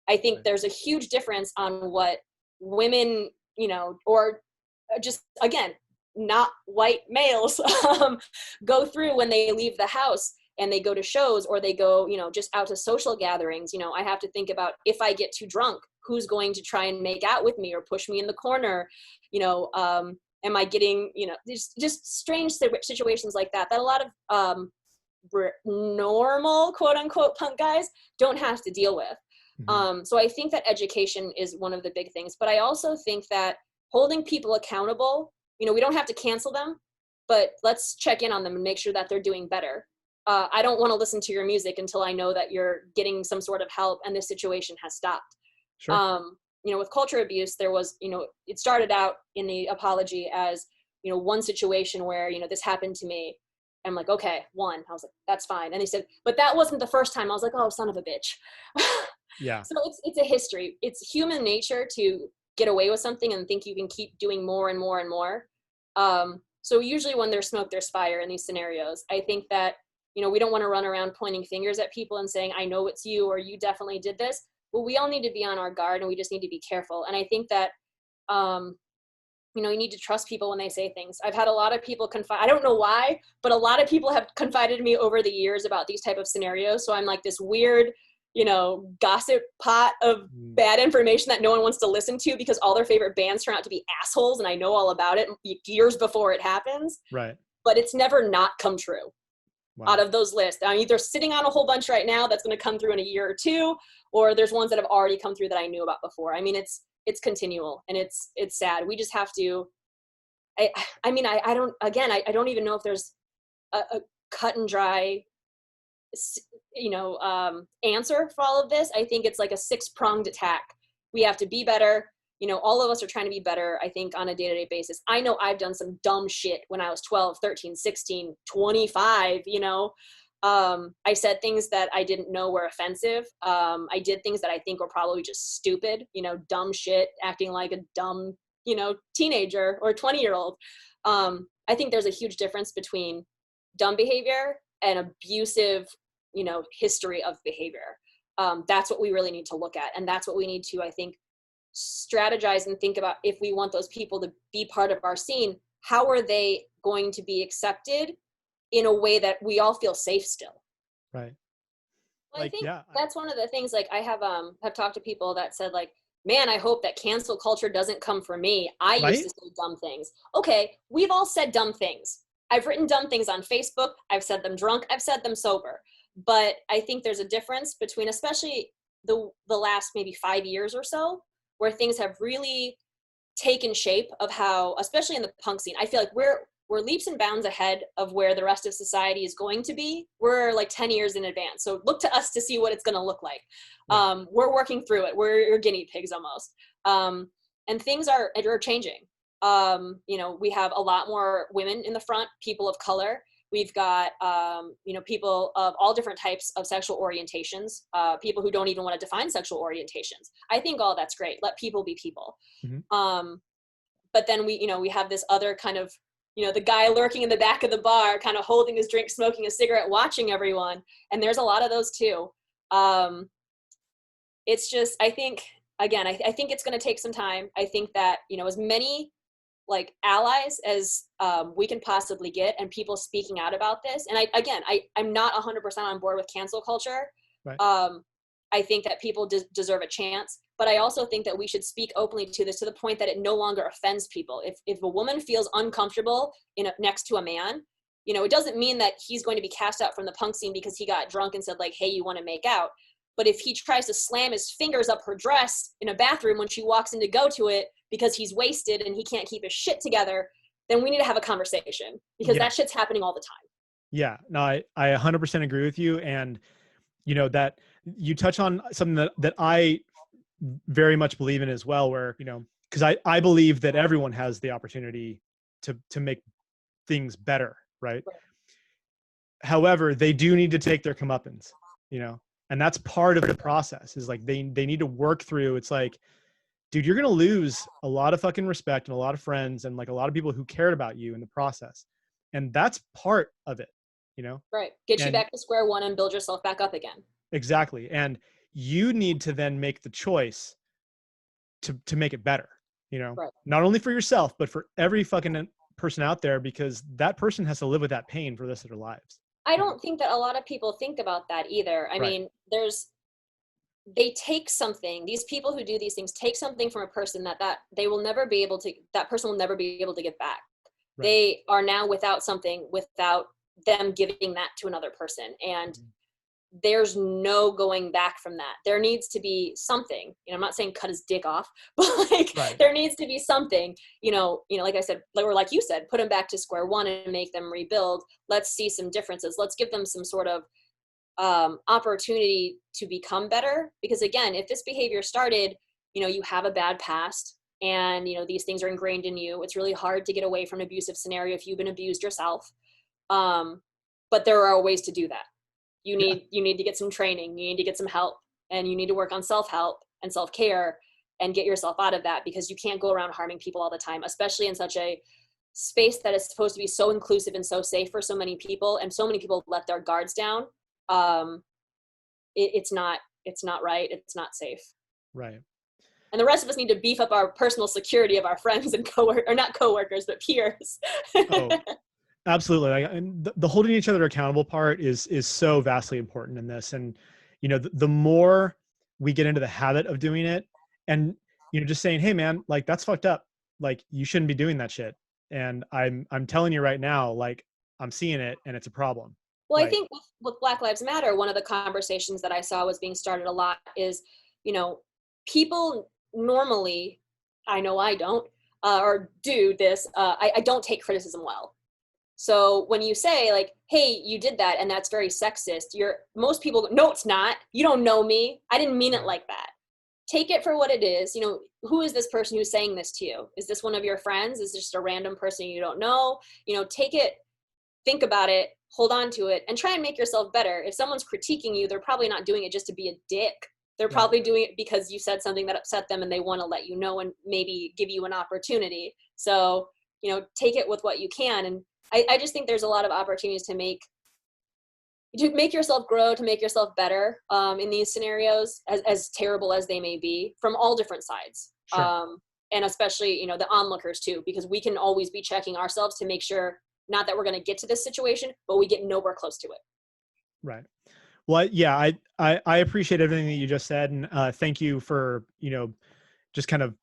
A: I think there's a huge difference on what women, or just, again, not white males go through when they leave the house and they go to shows or they go, just out to social gatherings. I have to think about, if I get too drunk, who's going to try and make out with me or push me in the corner? Am I getting, just strange situations like that a lot of normal, quote unquote, punk guys don't have to deal with. Mm-hmm. So I think that education is one of the big things, but I also think that holding people accountable, we don't have to cancel them, but let's check in on them and make sure that they're doing better. I don't want to listen to your music until I know that you're getting some sort of help and the situation has stopped.
B: Sure.
A: With culture abuse, there was, it started out in the apology as, one situation where, this happened to me. I'm like, okay, one. I was like, that's fine. And they said, but that wasn't the first time. I was like, oh, son of a bitch.
B: Yeah.
A: So it's a history. It's human nature to get away with something and think you can keep doing more and more and more. So usually when there's smoke, there's fire in these scenarios. I think that, we don't want to run around pointing fingers at people and saying, I know it's you, or you definitely did this. Well, we all need to be on our guard, and we just need to be careful. And I think that, you need to trust people when they say things. I've had a lot of people confide. I don't know why, but a lot of people have confided to me over the years about these type of scenarios. So I'm like this weird, gossip pot of bad information that no one wants to listen to because all their favorite bands turn out to be assholes. And I know all about it years before it happens.
B: Right.
A: But it's never not come true.
B: Wow.
A: Out of those lists. I'm either sitting on a whole bunch right now that's going to come through in a year or two, or there's ones that have already come through that I knew about before. I mean, it's continual, and it's sad. We just have to, I don't even know if there's a cut and dry, answer for all of this. I think it's like a 6-pronged attack. We have to be better. All of us are trying to be better, I think, on a day-to-day basis. I know I've done some dumb shit when I was 12, 13, 16, 25, I said things that I didn't know were offensive. I did things that I think were probably just stupid, dumb shit, acting like a dumb, teenager or 20-year-old. I think there's a huge difference between dumb behavior and abusive, history of behavior. That's what we really need to look at. And that's what we need to, I think, strategize and think about. If we want those people to be part of our scene, how are they going to be accepted in a way that we all feel safe still?
B: Right.
A: Well, I think that's one of the things, like, I have talked to people that said, like, man, I hope that cancel culture doesn't come for me. I used to say dumb things. Okay, we've all said dumb things. I've written dumb things on Facebook. I've said them drunk. I've said them sober. But I think there's a difference between, especially the last maybe 5 years or so, where things have really taken shape of how, especially in the punk scene, I feel like we're leaps and bounds ahead of where the rest of society is going to be. We're like 10 years in advance. So look to us to see what it's going to look like. Yeah. We're working through it. We're guinea pigs almost. And things are changing. We have a lot more women in the front, people of color. We've got, people of all different types of sexual orientations, people who don't even want to define sexual orientations. I think all that's great. Let people be people. Mm-hmm. But then we have this other kind of, the guy lurking in the back of the bar, kind of holding his drink, smoking a cigarette, watching everyone. And there's a lot of those too. It's just, I think, again, I think it's going to take some time. I think that, as many like allies as we can possibly get, and people speaking out about this. And I'm not 100% on board with cancel culture. Right. I think that people deserve a chance, but I also think that we should speak openly to this, to the point that it no longer offends people. If a woman feels uncomfortable next to a man, it doesn't mean that he's going to be cast out from the punk scene because he got drunk and said, like, hey, you want to make out. But if he tries to slam his fingers up her dress in a bathroom when she walks in to go to it because he's wasted and he can't keep his shit together, then we need to have a conversation, because that shit's happening all the time. Yeah,
B: no, I 100% agree with you. And, that you touch on something that I very much believe in as well, where, because I believe that everyone has the opportunity to make things better, right? However, they do need to take their comeuppance, and that's part of the process, is like they need to work through. It's like, dude, you're going to lose a lot of fucking respect and a lot of friends and like a lot of people who cared about you in the process. And that's part of it, Right.
A: Get you back to square one and build yourself back up again.
B: Exactly. And you need to then make the choice to make it better, Right. Not only for yourself, but for every fucking person out there, because that person has to live with that pain for the rest of their lives.
A: I don't think that a lot of people think about that either. I mean, they take something, these people who do these things take something from a person that they will never be able to, that person will never be able to give back. Right. They are now without something, without them giving that to another person. And there's no going back from that. There needs to be something, I'm not saying cut his dick off, but like
B: Right.
A: there needs to be something, like I said, or like you said, put them back to square one and make them rebuild. Let's see some differences. Let's give them some sort of opportunity to become better. Because again, if this behavior started, you have a bad past and, these things are ingrained in you. It's really hard to get away from an abusive scenario if you've been abused yourself. But there are ways to do that. You need to get some training, you need to get some help, and you need to work on self-help and self-care and get yourself out of that, because you can't go around harming people all the time, especially in such a space that is supposed to be so inclusive and so safe for so many people, and so many people let their guards down. It's not right. It's not safe.
B: Right.
A: And the rest of us need to beef up our personal security of our friends and or not coworkers, but peers.
B: Oh, absolutely. And the holding each other accountable part is so vastly important in this. And, the more we get into the habit of doing it and, just saying, hey man, like that's fucked up. Like you shouldn't be doing that shit. And I'm telling you right now, like I'm seeing it and it's a problem.
A: Well,
B: Like,
A: I think with Black Lives Matter, one of the conversations that I saw was being started a lot is, people normally, I know I don't, or do this, I don't take criticism well. So when you say like, hey, you did that and that's very sexist, most people go, no, it's not. You don't know me. I didn't mean it like that. Take it for what it is. Who is this person who's saying this to you? Is this one of your friends? Is this just a random person you don't know? Take it, think about it, hold on to it, and try and make yourself better. If someone's critiquing you, they're probably not doing it just to be a dick. They're probably doing it because you said something that upset them and they want to let you know and maybe give you an opportunity. So, take it with what you can. And I just think there's a lot of opportunities to make yourself grow, to make yourself better in these scenarios, as terrible as they may be, from all different sides.
B: sure.
A: And especially, the onlookers too, because we can always be checking ourselves to make sure, not that we're going to get to this situation, but we get nowhere close to it.
B: Right. Well, yeah, I appreciate everything that you just said. And thank you for, just kind of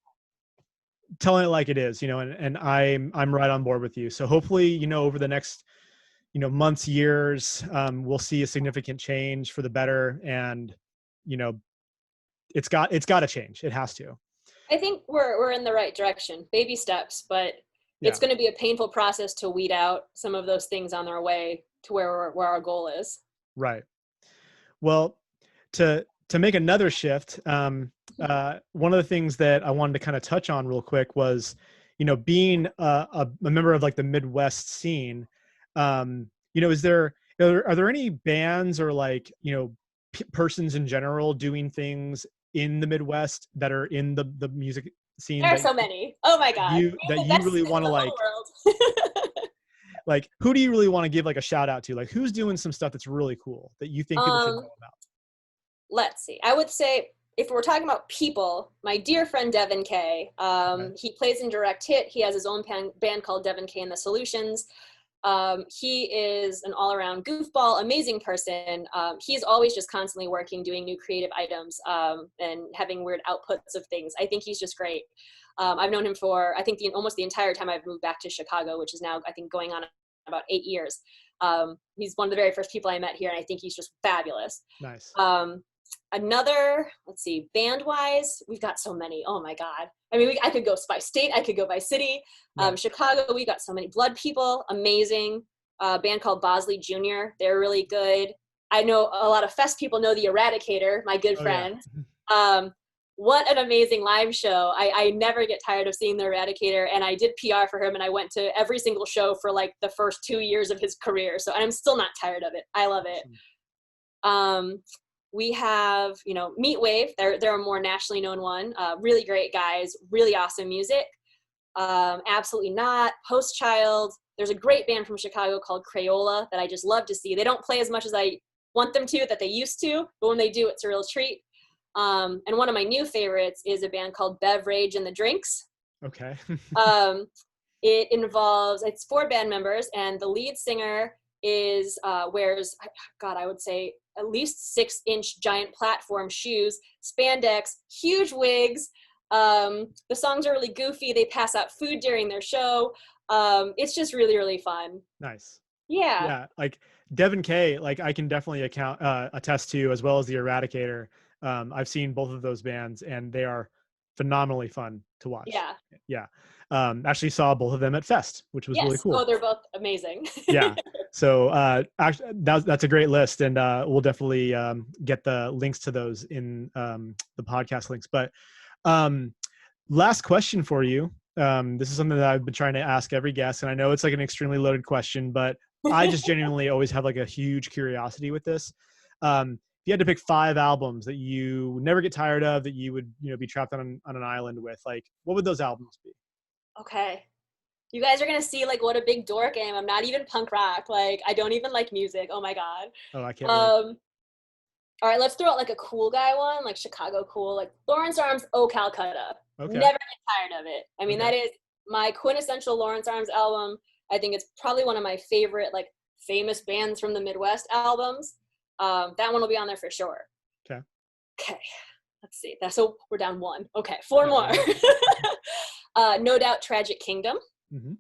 B: telling it like it is, and I'm right on board with you. So hopefully, over the next, months, years, we'll see a significant change for the better. And, it's got to change. It has to.
A: I think we're in the right direction, baby steps, but it's
B: Yeah.
A: going to be a painful process to weed out some of those things on their way to where our goal is.
B: Right. Well, to make another shift, one of the things that I wanted to kind of touch on real quick was, being a member of like the Midwest scene. Are there any bands or like, persons in general doing things in the Midwest that are in the music scene
A: There are
B: that
A: so many. Oh my God.
B: you
A: We're the best
B: really
A: in
B: want to
A: the
B: like,
A: whole world.
B: like, who do you really want to give like a shout out to? Like, who's doing some stuff that's really cool that you think people should know about?
A: Let's see. I would say, if we're talking about people, my dear friend Devin K. He plays in Direct Hit. He has his own band called Devin K and the Solutions. He is an all-around goofball, amazing person. He's always just constantly working, doing new creative items, and having weird outputs of things. I think he's just great. I've known him for, I think, almost the entire time I've moved back to Chicago, which is now, I think, going on about 8 years. He's one of the very first people I met here, and I think he's just fabulous.
B: Nice.
A: Another, let's see, band-wise, we've got so many. Oh my God. I mean, I could go by state, I could go by city.
B: Right.
A: Chicago, we got so many. Blood People, amazing. Band called Bosley Jr., they're really good. I know a lot of Fest people know the Eradicator, my good friend. Yeah. What an amazing live show. I never get tired of seeing the Eradicator, and I did PR for him, and I went to every single show for like the first 2 years of his career. So I'm still not tired of it. I love it. We have, Meatwave. They're a more nationally known one. Really great guys, really awesome music. Absolutely Not, Post Child. There's a great band from Chicago called Crayola that I just love to see. They don't play as much as I want them to, that they used to, but when they do, it's a real treat. And one of my new favorites is a band called Beverage and the Drinks.
B: Okay.
A: It's 4 band members, and the lead singer wears, God, I would say at least 6-inch giant platform shoes, spandex, huge wigs. The songs are really goofy. They pass out food during their show. It's just really, really fun.
B: Nice.
A: Yeah.
B: Yeah, like Devin K, like I can definitely attest to, as well as the Eradicator. I've seen both of those bands, and they are phenomenally fun to watch.
A: Yeah.
B: Yeah, actually saw both of them at Fest, which was really
A: Yes.
B: cool.
A: Oh, they're both amazing.
B: Yeah, so actually, that's a great list, and we'll definitely get the links to those in the podcast links. But um, last question for you. This is something that I've been trying to ask every guest, and I know it's like an extremely loaded question, but I just genuinely always have like a huge curiosity with this. If you had to pick 5 albums that you never get tired of, that you would, be trapped on an island with, like, what would those albums be?
A: Okay. You guys are gonna see like what a big dork I am. I'm not even punk rock. Like I don't even like music. Oh my god.
B: Oh, I can't wait.
A: Um, all right, let's throw out like a cool guy one, like Chicago cool, like Lawrence Arms, Oh Calcutta.
B: Okay.
A: Never get tired of it. I mean,
B: Okay.
A: that is my quintessential Lawrence Arms album. I think it's probably one of my favorite like famous bands from the Midwest albums. That one will be on there for sure.
B: Okay.
A: Okay, let's see. So we're down 1. Okay, 4 more. No Doubt, Tragic Kingdom.
B: Mm-hmm.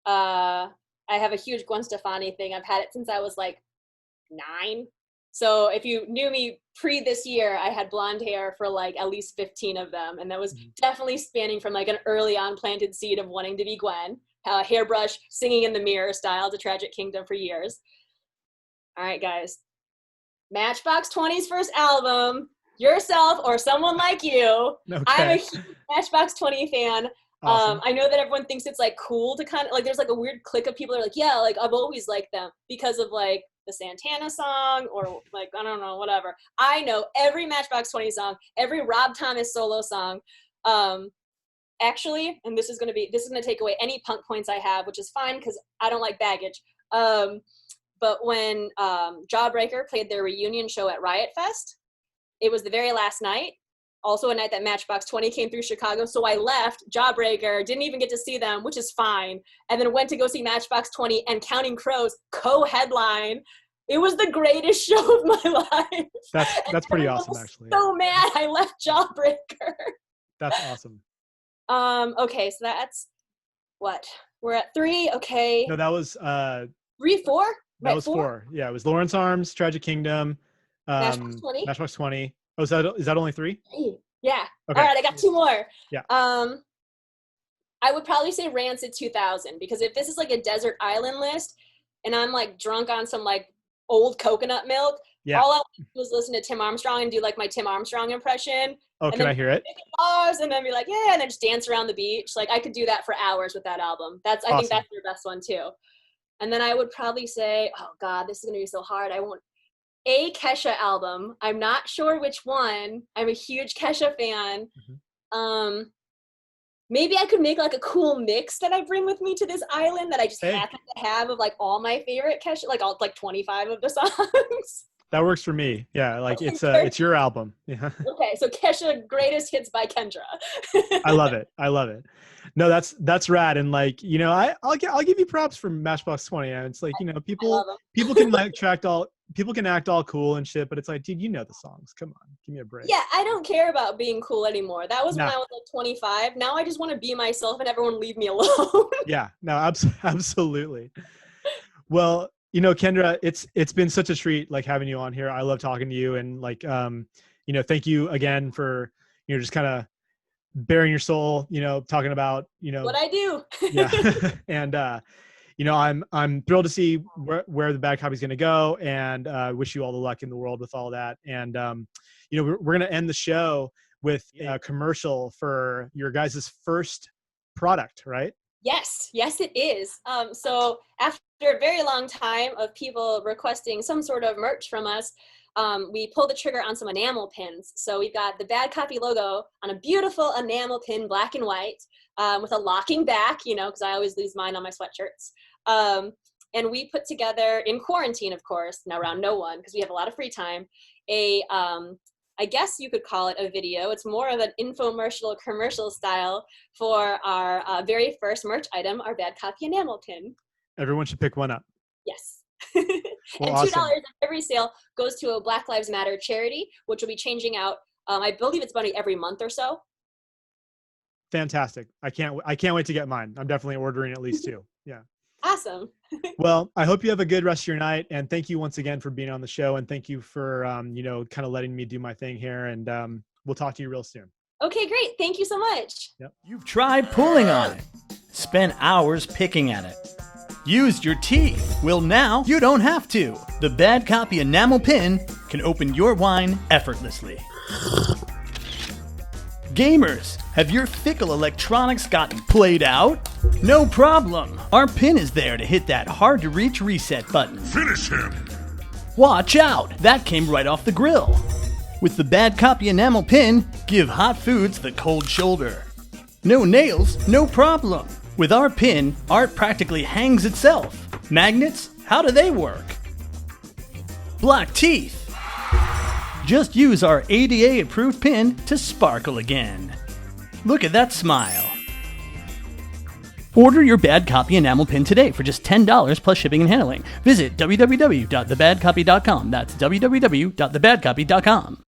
A: I have a huge Gwen Stefani thing. I've had it since I was like 9. So if you knew me pre this year, I had blonde hair for like at least 15 of them. And that was definitely spanning from like an early on planted seed of wanting to be Gwen, hairbrush, singing in the mirror style to Tragic Kingdom for years. All right, guys. Matchbox 20's first album, Yourself or Someone Like You.
B: Okay.
A: I'm a huge Matchbox 20 fan.
B: Awesome.
A: I know that everyone thinks it's like cool to kind of like, there's like a weird clique of people that are like, yeah, like I've always liked them because of like the Santana song or like, I don't know, whatever. I know every Matchbox 20 song, every Rob Thomas solo song. Actually, and this is going to take away any punk points I have, which is fine because I don't like baggage. But when Jawbreaker played their reunion show at Riot Fest, it was the very last night. Also a night that Matchbox 20 came through Chicago. So I left Jawbreaker, didn't even get to see them, which is fine. And then went to go see Matchbox 20 and Counting Crows co-headline. It was the greatest show of my life.
B: That's pretty awesome, actually.
A: So mad I left Jawbreaker.
B: That's awesome.
A: Okay, so that's what? We're at 3, okay.
B: No, that was
A: 3, 4?
B: That was 4. Yeah, it was Lawrence Arms, Tragic Kingdom,
A: Matchbox 20.
B: Matchbox 20. Oh, is that only 3?
A: Yeah.
B: Okay.
A: All right, I got 2 more.
B: Yeah.
A: I would probably say Rancid 2000 because if this is like a desert island list and I'm like drunk on some like old coconut milk, all I wanted to do was listen to Tim Armstrong and do like my Tim Armstrong impression.
B: Oh, can I hear it?
A: Bars and then be like, yeah, and then just dance around the beach. Like I could do that for hours with that album. I think that's their best one too. And then I would probably say, oh God, this is gonna be so hard. A Kesha album. I'm not sure which one. I'm a huge Kesha fan. Mm-hmm. Maybe I could make like a cool mix that I bring with me to this island that I just happen to have of like all my favorite Kesha, like all like 25 of the songs.
B: That works for me. Yeah, like it's your album. Yeah.
A: Okay, so Kesha Greatest Hits by Kendra.
B: I love it. No, that's rad. And like, I'll give you props for Matchbox 20. And it's like, people can like people can act all cool and shit, but it's like, dude, the songs. Come on, give me a break.
A: Yeah, I don't care about being cool anymore. That was when I was like 25. Now I just want to be myself and everyone leave me alone. Yeah,
B: no, absolutely. Well, Kendra, it's been such a treat like having you on here. I love talking to you and like, thank you again for, just kind of bearing your soul, talking about,
A: what I do.
B: Yeah. And, I'm thrilled to see where the Bad Copy is going to go, and wish you all the luck in the world with all that. And, we're going to end the show with a commercial for your guys' first product, right?
A: Yes, it is. So after a very long time of people requesting some sort of merch from us, we pulled the trigger on some enamel pins. So we've got the Bad Copy logo on a beautiful enamel pin, black and white, with a locking back, because I always lose mine on my sweatshirts. And we put together, in quarantine, of course, now around no one, because we have a lot of free time, I guess you could call it a video. It's more of an infomercial, commercial style for our very first merch item, our Bad Copy enamel pin.
B: Everyone should pick one up.
A: Yes.
B: Well,
A: and $2
B: awesome.
A: of every sale goes to a Black Lives Matter charity, which will be changing out. I believe it's about every month or so.
B: Fantastic. I can't wait to get mine. I'm definitely ordering at least 2. Yeah.
A: Awesome.
B: Well, I hope you have a good rest of your night. And thank you once again for being on the show. And thank you for, kind of letting me do my thing here. And we'll talk to you real soon.
A: Okay, great. Thank you so much.
B: Yep.
C: You've tried pulling on it, spent hours picking at it, used your teeth. Well, now you don't have to. The Bad Copy enamel pin can open your wine effortlessly. Gamers, have your fickle electronics gotten played out? No problem. Our pin is there to hit that hard-to-reach reset button.
D: Finish him!
C: Watch out! That came right off the grill. With the Bad Copy enamel pin, give hot foods the cold shoulder. No nails, no problem. With our pin, art practically hangs itself. Magnets, how do they work? Black teeth. Just use our ADA-approved pin to sparkle again. Look at that smile. Order your Bad Copy enamel pin today for just $10 plus shipping and handling. Visit www.thebadcopy.com. That's www.thebadcopy.com.